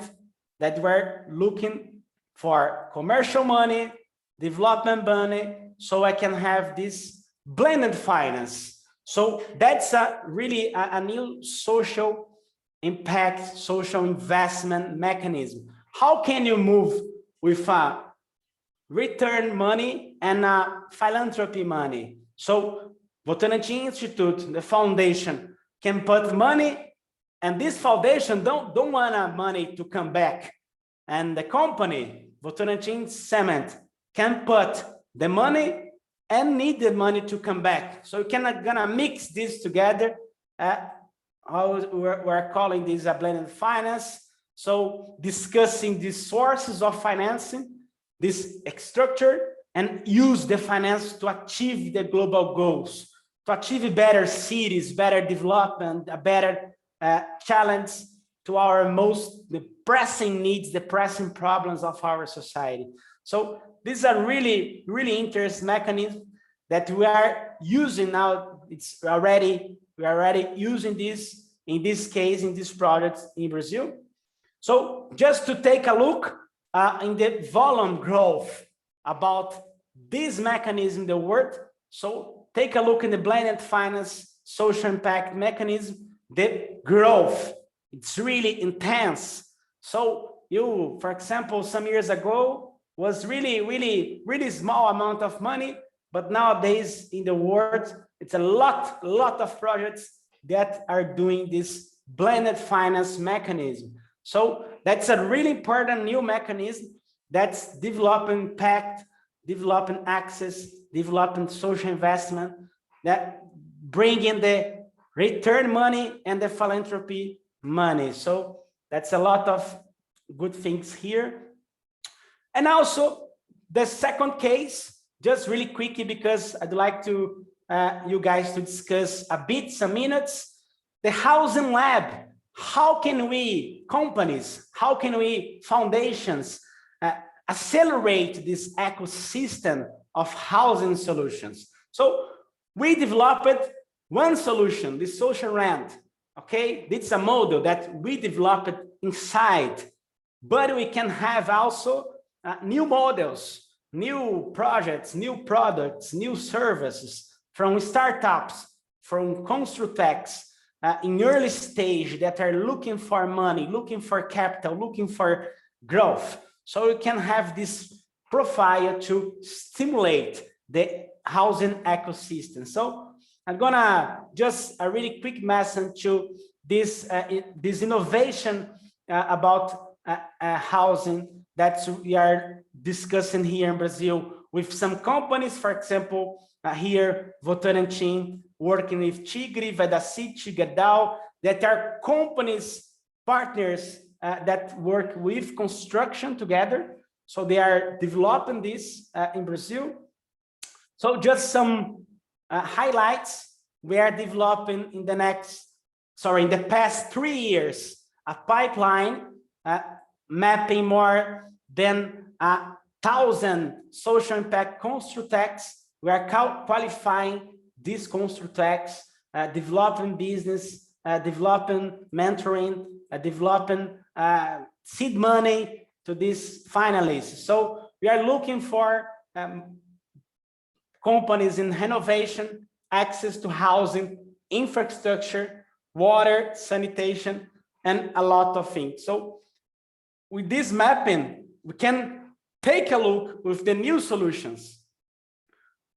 that we're looking for commercial money, development money, so I can have this blended finance. So that's really a new social impact, social investment mechanism. How can you move with return money and philanthropy money? So Votorantim Institute, the foundation, can put money, and this foundation don't want money to come back. And the company, Votorantim Cement, can put the money and need the money to come back. So you cannot gonna mix this together. We're calling this a blended finance. So discussing the sources of financing, this structure, and use the finance to achieve the global goals, to achieve better cities, better development, a better challenge to our the pressing needs, the pressing problems of our society. So this is a really, really interesting mechanism that we are using now. We are already using this in this case, in this project in Brazil. So just to take a look in the volume growth about this mechanism in the world. So take a look in the blended finance social impact mechanism, the growth, it's really intense. So you, for example, some years ago was really small amount of money, but nowadays in the world, it's a lot of projects that are doing this blended finance mechanism. So that's a really important new mechanism that's developing impact, developing access, developing social investment, that bring in the return money and the philanthropy money. So that's a lot of good things here. And also the second case, just really quickly, because I'd like to you guys to discuss a bit, some minutes, the housing lab. How can we, companies, how can we, foundations, accelerate this ecosystem of housing solutions? So we developed one solution, the social rent. Okay, it's a model that we developed inside, but we can have also new models, new projects, new products, new services from startups, from constructechs in early stage that are looking for money, looking for capital, looking for growth. So you can have this profile to stimulate the housing ecosystem. So I'm gonna just a really quick message to this innovation about housing that we are discussing here in Brazil with some companies, for example, here Votorantim working with Tigre, Vedacity, Gerdau, that are companies, partners that work with construction together. So they are developing this in Brazil. So just some highlights. we are developing in the past 3 years, a pipeline mapping more than 1,000 social impact constructs. We are qualifying these constructs, developing business, developing mentoring, developing seed money to these finalists. So we are looking for companies in renovation, access to housing, infrastructure, water, sanitation, and a lot of things. So with this mapping, we can take a look with the new solutions.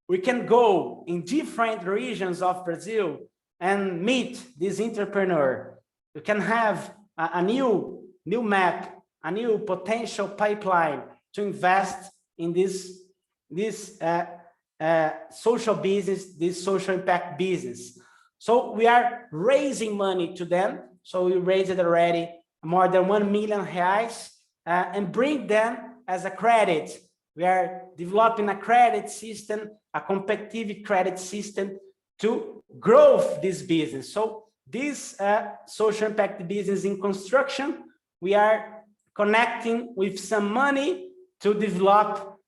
We can go in different regions of Brazil and meet this entrepreneur. We can have a new map, a new potential pipeline to invest in this social business, this social impact business. So we are raising money to them. So we raised it already more than 1 million reais and bring them as a credit. We are developing a credit system, a competitive credit system to grow this business. So this social impact business in construction, we are connecting with some money to develop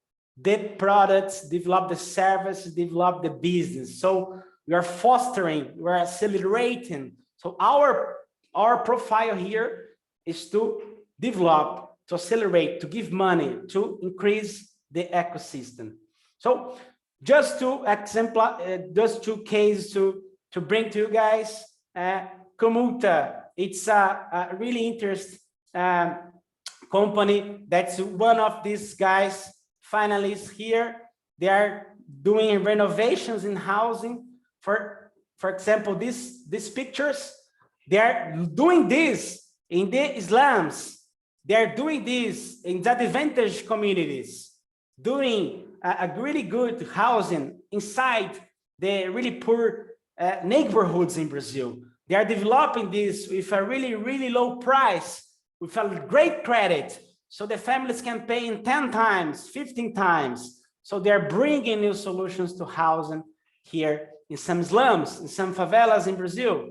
the products, develop the service, develop the business. So we are fostering, we are accelerating. So our profile here is to develop, to accelerate, to give money, to increase the ecosystem. So just two cases to bring to you guys. Comulta, it's a really interesting company. That's one of these guys, finalists here. They are doing renovations in housing. For example, these pictures, they are doing this in the slums. They are doing this in disadvantaged communities, doing a really good housing inside the really poor neighborhoods in Brazil. They are developing this with a really, really low price, with a great credit. So the families can pay in 10 times, 15 times. So they're bringing new solutions to housing here in some slums, in some favelas in Brazil.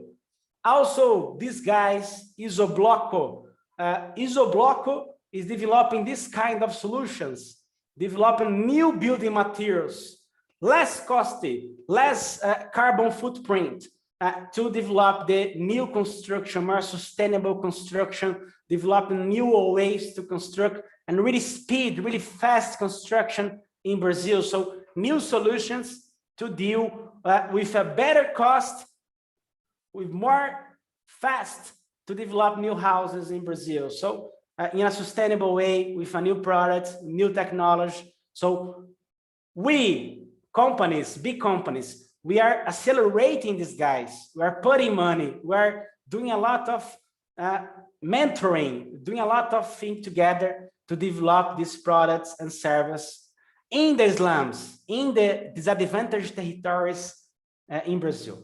Also, these guys, Isobloco. Isobloco is developing this kind of solutions, developing new building materials, less costly, less carbon footprint to develop the new construction, more sustainable construction, developing new ways to construct and really speed, really fast construction in Brazil. So new solutions to deal with a better cost, with more fast to develop new houses in Brazil. So in a sustainable way, with a new product, new technology. So we, companies, big companies, we are accelerating these guys. We are putting money. We are doing a lot of mentoring, doing a lot of things together to develop these products and services in the slums, in the disadvantaged territories in Brazil.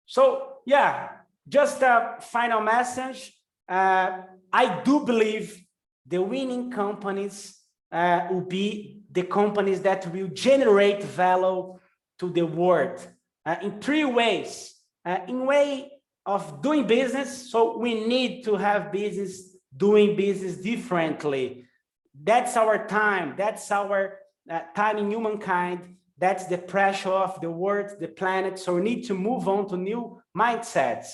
So yeah, just a final message. I do believe the winning companies will be the companies that will generate value to the world in 3 ways. In way of doing business, so we need to have business, doing business differently. That's our time. That's our time in humankind. That's the pressure of the world, the planet. So we need to move on to new mindsets.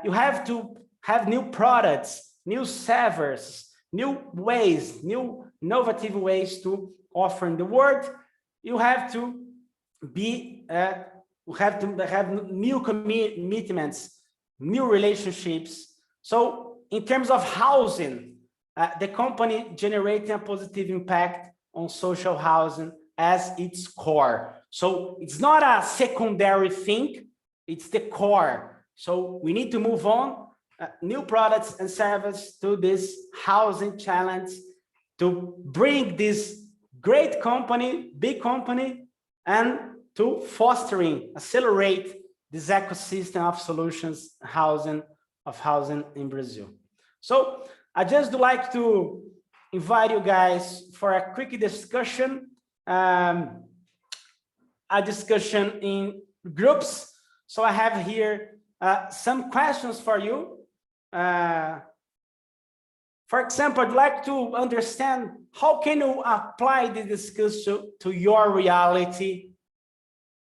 You have to have new products, new servers, new ways, new innovative ways to offer in the world. You have to be, you have to have new commitments, new relationships. So in terms of housing, the company generating a positive impact on social housing as its core. So it's not a secondary thing, it's the core. So we need to move on, new products and services to this housing challenge to bring this great company, big company, and to fostering, accelerate this ecosystem of solutions housing in Brazil. So I just would like to invite you guys for a quick discussion, a discussion in groups. So I have here some questions for you. For example, I'd like to understand how can you apply the discussion to your reality?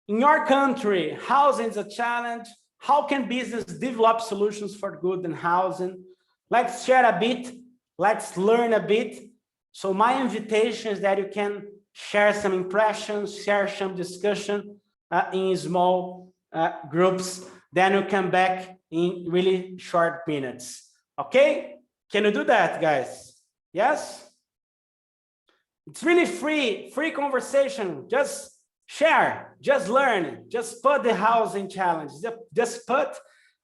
In your country, housing is a challenge. How can business develop solutions for good and housing? Let's share a bit. Let's learn a bit. So my invitation is that you can share some impressions, share some discussion in small groups. Then you come back in really short minutes. Okay? Can you do that, guys? Yes? It's really free conversation. Just share, just learn, just put the housing challenge, just put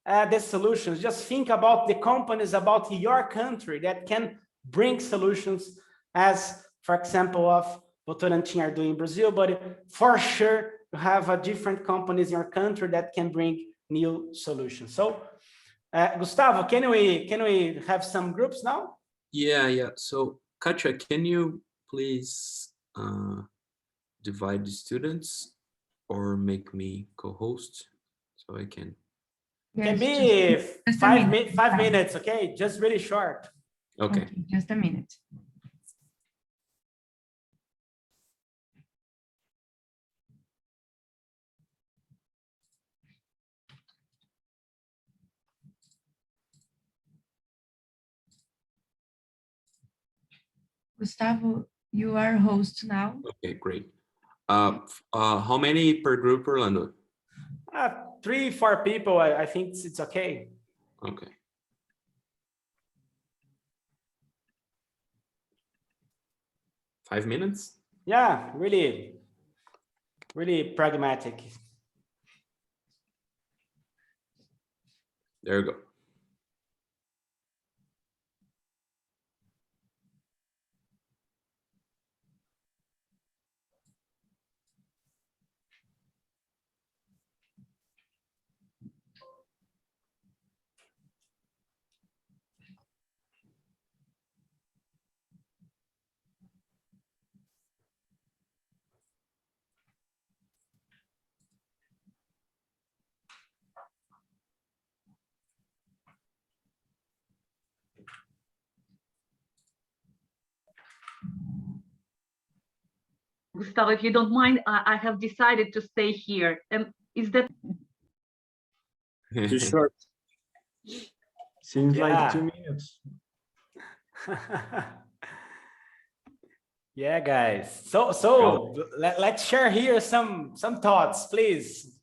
the solutions, just think about the companies, about your country that can bring solutions as, for example, of Votorantim are doing in Brazil, but for sure you have a different companies in your country that can bring new solutions. So Gustavo, can we have some groups now? Yeah. So Katja, can you please divide the students or make me co-host so I can? Yes, can be just 5 minutes, okay? Just really short. Okay, just a minute. Gustavo, you are host now. Okay, great. How many per group, Orlando? 3-4 people. I think it's okay. Okay. Five minutes? Yeah, really pragmatic. There you go. Gustavo, if you don't mind, I have decided to stay here. Is that too short? Seems like 2 minutes. Yeah, guys. So let's share here some thoughts, please.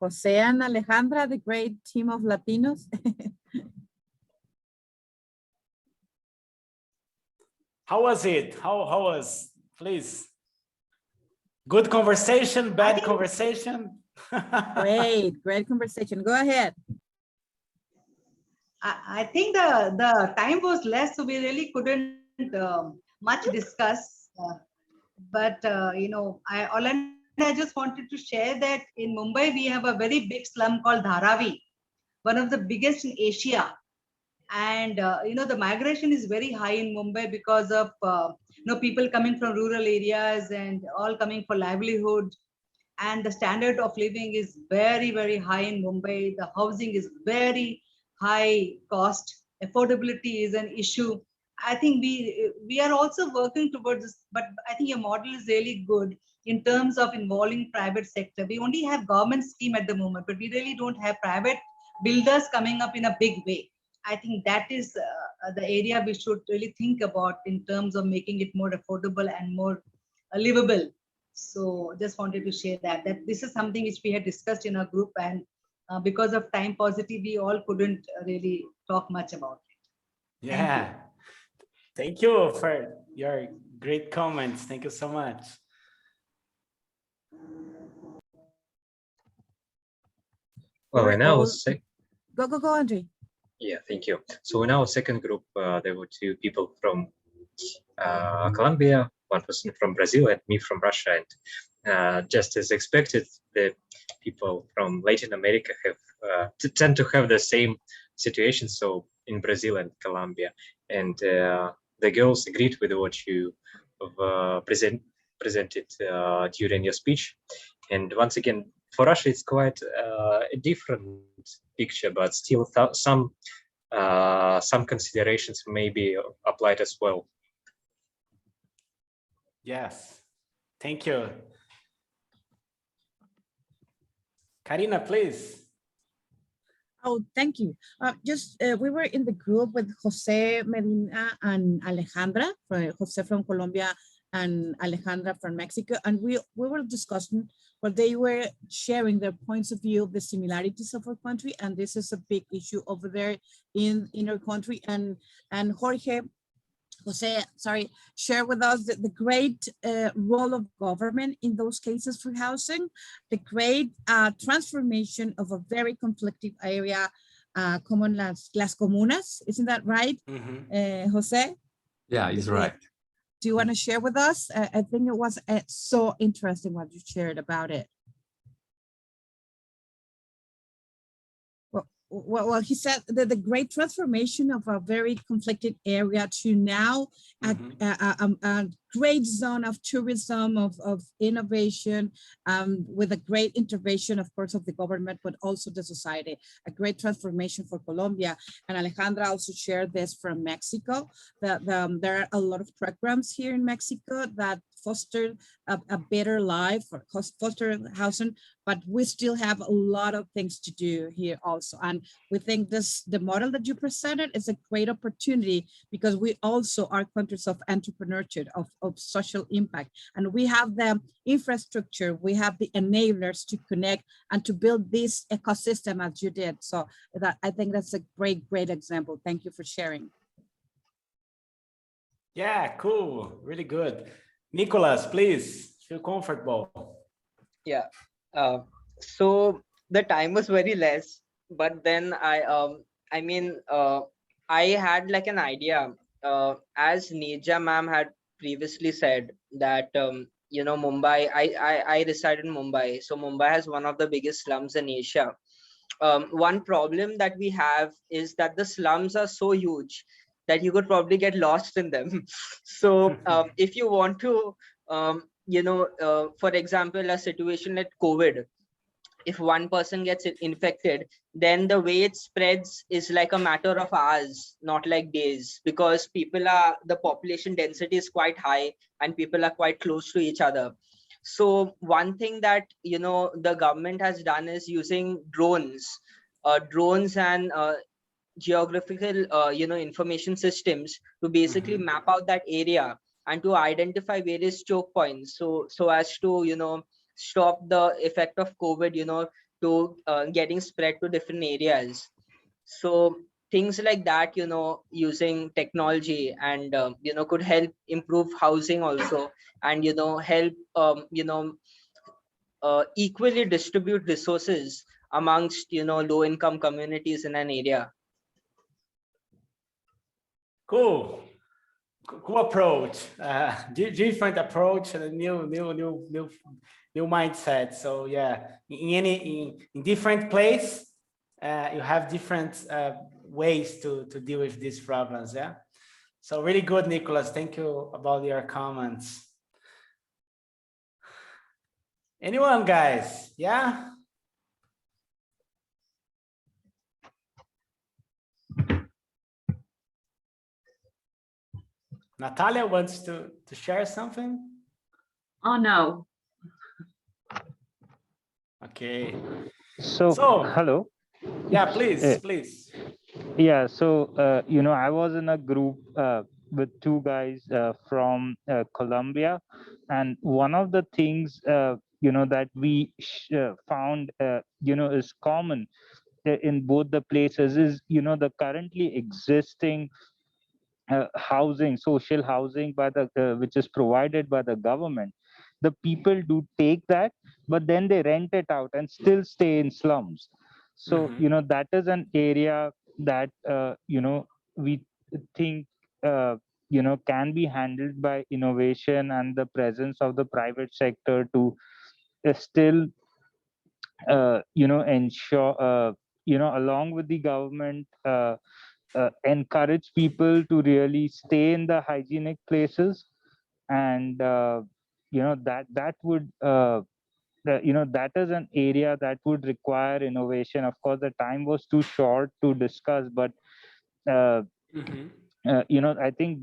Jose and Alejandra, the great team of Latinos. How was it? How was, please? Good conversation, bad conversation? Great conversation. Go ahead. I think the time was less, so we really couldn't much discuss. I just wanted to share that in Mumbai, we have a very big slum called Dharavi, one of the biggest in Asia. And, the migration is very high in Mumbai because of, people coming from rural areas and all coming for livelihood. And the standard of living is very, very high in Mumbai. The housing is very high cost. Affordability is an issue. I think we are also working towards this, but I think your model is really good in terms of involving private sector. We only have government scheme at the moment, but we really don't have private builders coming up in a big way. I think that is the area we should really think about in terms of making it more affordable and more livable. So just wanted to share that this is something which we had discussed in our group, and because of time paucity, we all couldn't really talk much about it. Yeah. Thank you for your great comments. Thank you so much. Well, in our Go, Andre. Yeah, thank you. So in our second group, there were 2 people from Colombia, 1 person from Brazil, and me from Russia. And just as expected, the people from Latin America have tend to have the same situation. So in Brazil and Colombia, and the girls agreed with what you presented during your speech. And once again, for Russia, it's quite a different picture, but still some considerations may be applied as well. Yes, thank you. Karina, please. Oh, thank you. We were in the group with Jose Medina and Alejandra, Jose from Colombia and Alejandra from Mexico, and we were discussing, well, they were sharing their points of view of the similarities of our country, and this is a big issue over there in our country. And Jose, sorry, share with us the great role of government in those cases for housing, the great transformation of a very conflicted area, common las comunas, isn't that right, Jose? Yeah, he's right. Do you want to share with us? I think it was so interesting what you shared about it. Well, he said that the great transformation of a very conflicted area to now a great zone of tourism, of innovation, with a great intervention, of course, of the government, but also the society, a great transformation for Colombia. And Alejandra also shared this from Mexico, that there are a lot of programs here in Mexico that foster a better life, or foster housing, but we still have a lot of things to do here also. And we think the model that you presented is a great opportunity, because we also are countries of entrepreneurship, of social impact. And we have the infrastructure, we have the enablers to connect and to build this ecosystem as you did. So I think that's a great example. Thank you for sharing. Yeah, cool, really good. Nicholas, please, feel comfortable. Yeah, so the time was very less, but then I had like an idea, as Neja ma'am had previously said that, you know, Mumbai, I reside in Mumbai. So Mumbai has one of the biggest slums in Asia. One problem that we have is that the slums are so huge that you could probably get lost in them. So if you want to, you know, for example, a situation like COVID, if one person gets infected, then the way it spreads is like a matter of hours, not like days, because the population density is quite high and people are quite close to each other. So one thing that, you know, the government has done is using drones and geographical, you know, information systems to basically map out that area and to identify various choke points, so as to, you know, stop the effect of COVID, you know, to getting spread to different areas. So things like that, you know, using technology and you know, could help improve housing also, and you know, help you know, equally distribute resources amongst, you know, low income communities in an area. Cool approach, different approach, and a new mindset. So yeah, in different place, you have different ways to deal with these problems. Yeah, so really good, Nicholas. Thank you about your comments. Anyone, guys? Yeah. Natalia wants to share something? Oh, no. Okay. So hello. Yeah, please. Yeah, so, you know, I was in a group with two guys from Colombia. And one of the things, you know, that we found, you know, is common in both the places is, you know, the currently existing housing, social housing by the which is provided by the government. The people do take that, but then they rent it out and still stay in slums. So you know, that is an area that you know, we think you know, can be handled by innovation and the presence of the private sector to still you know, ensure you know, along with the government, encourage people to really stay in the hygienic places and that would that is an area that would require innovation. Of course, the time was too short to discuss, but I think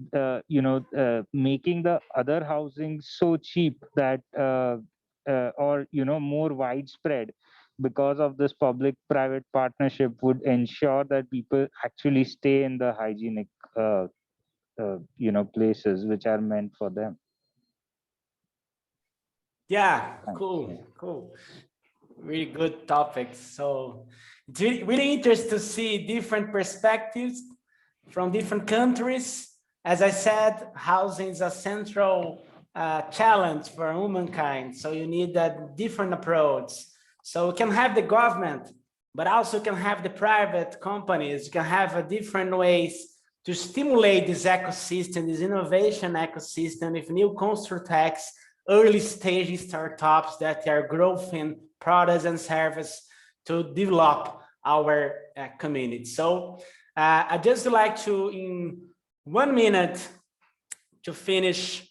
making the other housing so cheap that or more widespread because of this public-private partnership would ensure that people actually stay in the hygienic places which are meant for them. Yeah, cool. Really good topics. So it's really interesting to see different perspectives from different countries. As I said, housing is a central challenge for humankind. So you need a different approach. So you can have the government, but also can have the private companies. You can have different ways to stimulate this ecosystem, this innovation ecosystem with new constructechs, early stage startups that are growing products and services to develop our community. So I just like to, in 1 minute, to finish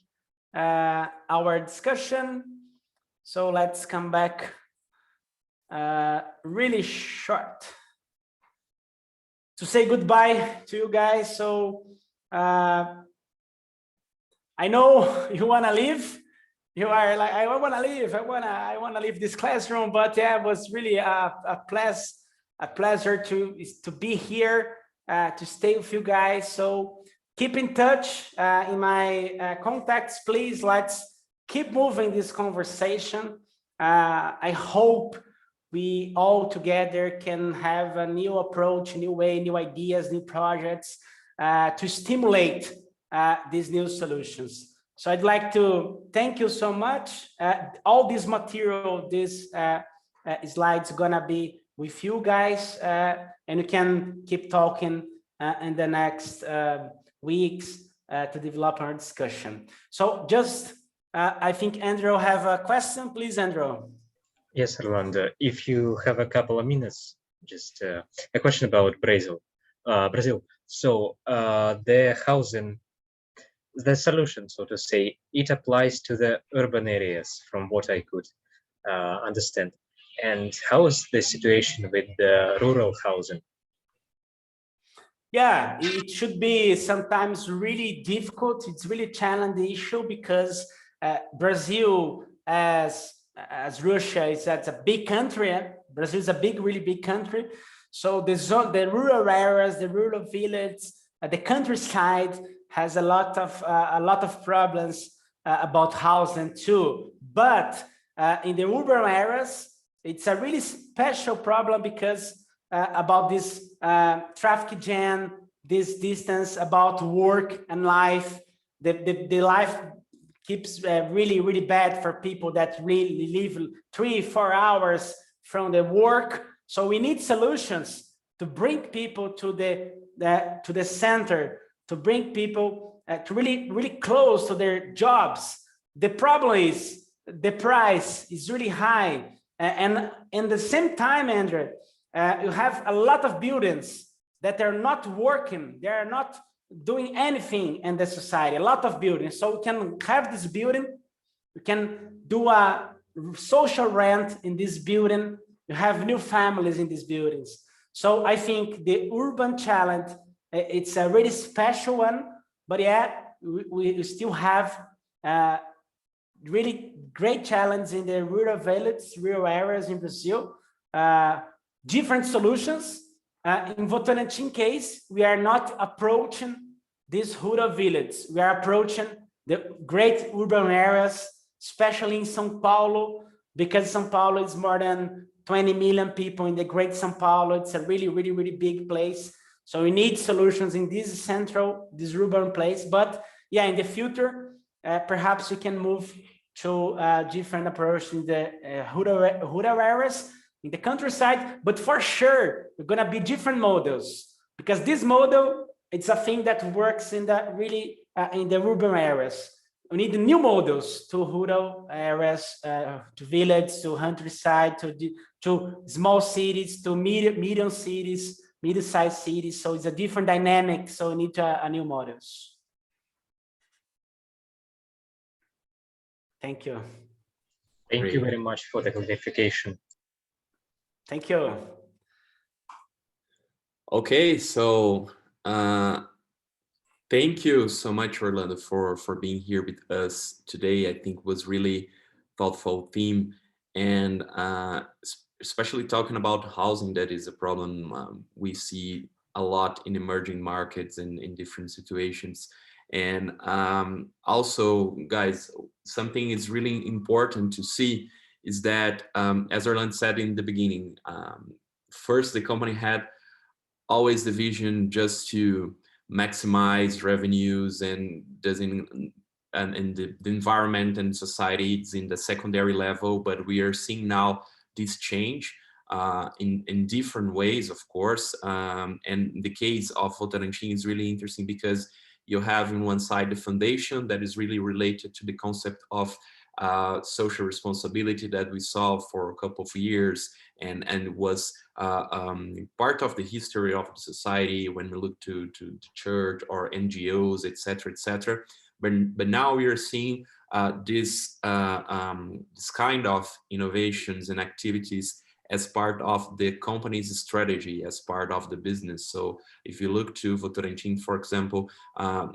our discussion. So let's come back really short to say goodbye to you guys. So I know you want to leave. You are like, I want to leave. I want to leave this classroom. But yeah, it was really a pleasure to be here, to stay with you guys. So keep in touch in my contacts, please. Let's keep moving this conversation. I hope we all together can have a new approach, new way, new ideas, new projects to stimulate these new solutions. So I'd like to thank you so much. All this material, this slides gonna be with you guys, and you can keep talking in the next weeks to develop our discussion. So just, I think Andrew have a question, please, Andrew. Yes, Orlando, if you have a couple of minutes, just a question about Brazil. So the housing, the solution, so to say, it applies to the urban areas from what I could understand. And how is the situation with the rural housing? Yeah, it should be sometimes really difficult. It's really challenging issue because Brazil, as Russia is a big country. Brazil is a really big country. So the rural areas, the rural villages, the countryside has a lot of problems about housing too. But in the urban areas, it's a really special problem because about this traffic jam, this distance, about work and life, the life keeps really bad for people that really live 3-4 hours from the work. So we need solutions to bring people to the center, to bring people to really close to their jobs. The problem is the price is really high, and in the same time, Andrew, you have a lot of buildings that are not working. They are not doing anything in the society, a lot of buildings. So we can have this building, we can do a social rent in this building, you have new families in these buildings. So I think the urban challenge, it's a really special one, but yet we still have really great challenge in the rural villages, rural areas in Brazil, different solutions. In Votorantim case, we are not approaching these rural villages. We are approaching the great urban areas, especially in São Paulo, because São Paulo is more than 20 million people in the great São Paulo. It's a really big place. So we need solutions in this urban place. But yeah, in the future, perhaps we can move to different approach in the rural areas, in the countryside, but for sure, we're gonna be different models, because this model, it's a thing that works in the in the urban areas. We need new models to rural areas, to villages, to countryside, to small cities, to medium cities, mid-sized cities. So it's a different dynamic. So we need new models. Thank you. Thank you very much for the clarification. Thank you. Okay, so thank you so much, Orlando, for being here with us today. I think it was really thoughtful theme, and especially talking about housing, that is a problem we see a lot in emerging markets and in different situations. And also, guys, something is really important to see is that, as Orlando said in the beginning, first the company had always the vision just to maximize revenues and the environment and society is in the secondary level, but we are seeing now this change in different ways, of course. And the case of Votorantim is really interesting because you have in one side the foundation that is really related to the concept of social responsibility that we saw for a couple of years and was part of the history of the society when we look to the church or NGOs, etc., etc. But now we are seeing this kind of innovations and activities as part of the company's strategy, as part of the business. So if you look to Votorantim, for example,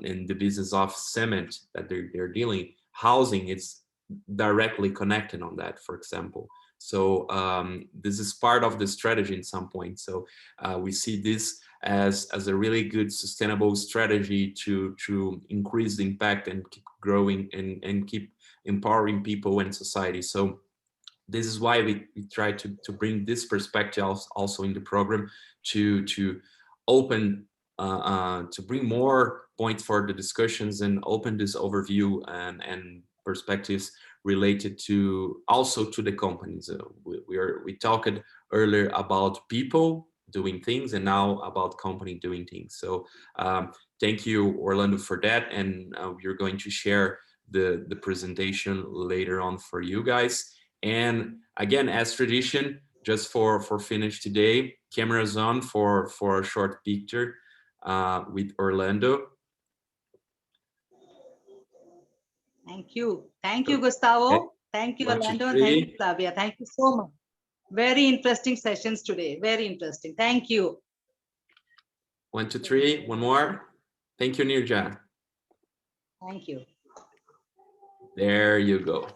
in the business of cement that they're dealing, housing, it's directly connected on that, for example. So this is part of the strategy in some point. So we see this as a really good sustainable strategy to increase the impact and keep growing and keep empowering people and society. So this is why we try to bring this perspective also in the program to open, to bring more points for the discussions and open this overview and perspectives related to also to the companies. We talked earlier about people doing things and now about company doing things. So thank you, Orlando, for that. And we're going to share the presentation later on for you guys. And again, as tradition, just for finish today, cameras on for a short picture with Orlando. Thank you. Thank you, Gustavo. Okay. Thank you, 1, 2, Orlando. 3. Thank you, Flavia. Thank you so much. Very interesting sessions today. Very interesting. Thank you. 1, 2, 3. One more. Thank you, Nirja. Thank you. There you go.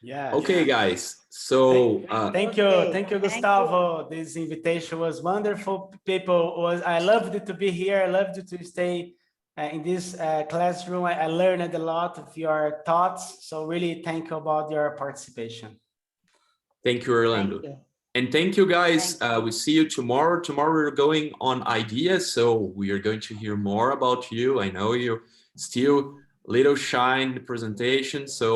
Yeah. Okay, guys. So thank you, Gustavo. This invitation was wonderful. I loved it to be here. I loved it to stay in this classroom. I learned a lot of your thoughts. So really thank you about your participation. Thank you, Orlando. Thank you. And thank you, guys. We see you tomorrow. Tomorrow we're going on ideas. So we are going to hear more about you. I know you're still little shy in the presentation. So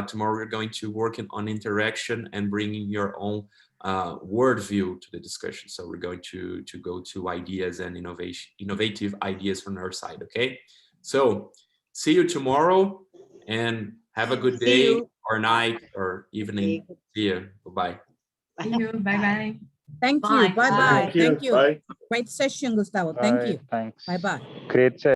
tomorrow we're going to work on interaction and bringing your own worldview to the discussion. So we're going to go to ideas and innovative ideas from our side. Okay. So see you tomorrow and have a good day or night or evening. See you. Bye-bye. See you. Bye-bye. Thank you. Bye-bye. Thank you. Thank you. Bye. Great session, Gustavo. Bye. Thank you. Thanks. Bye-bye. Great session.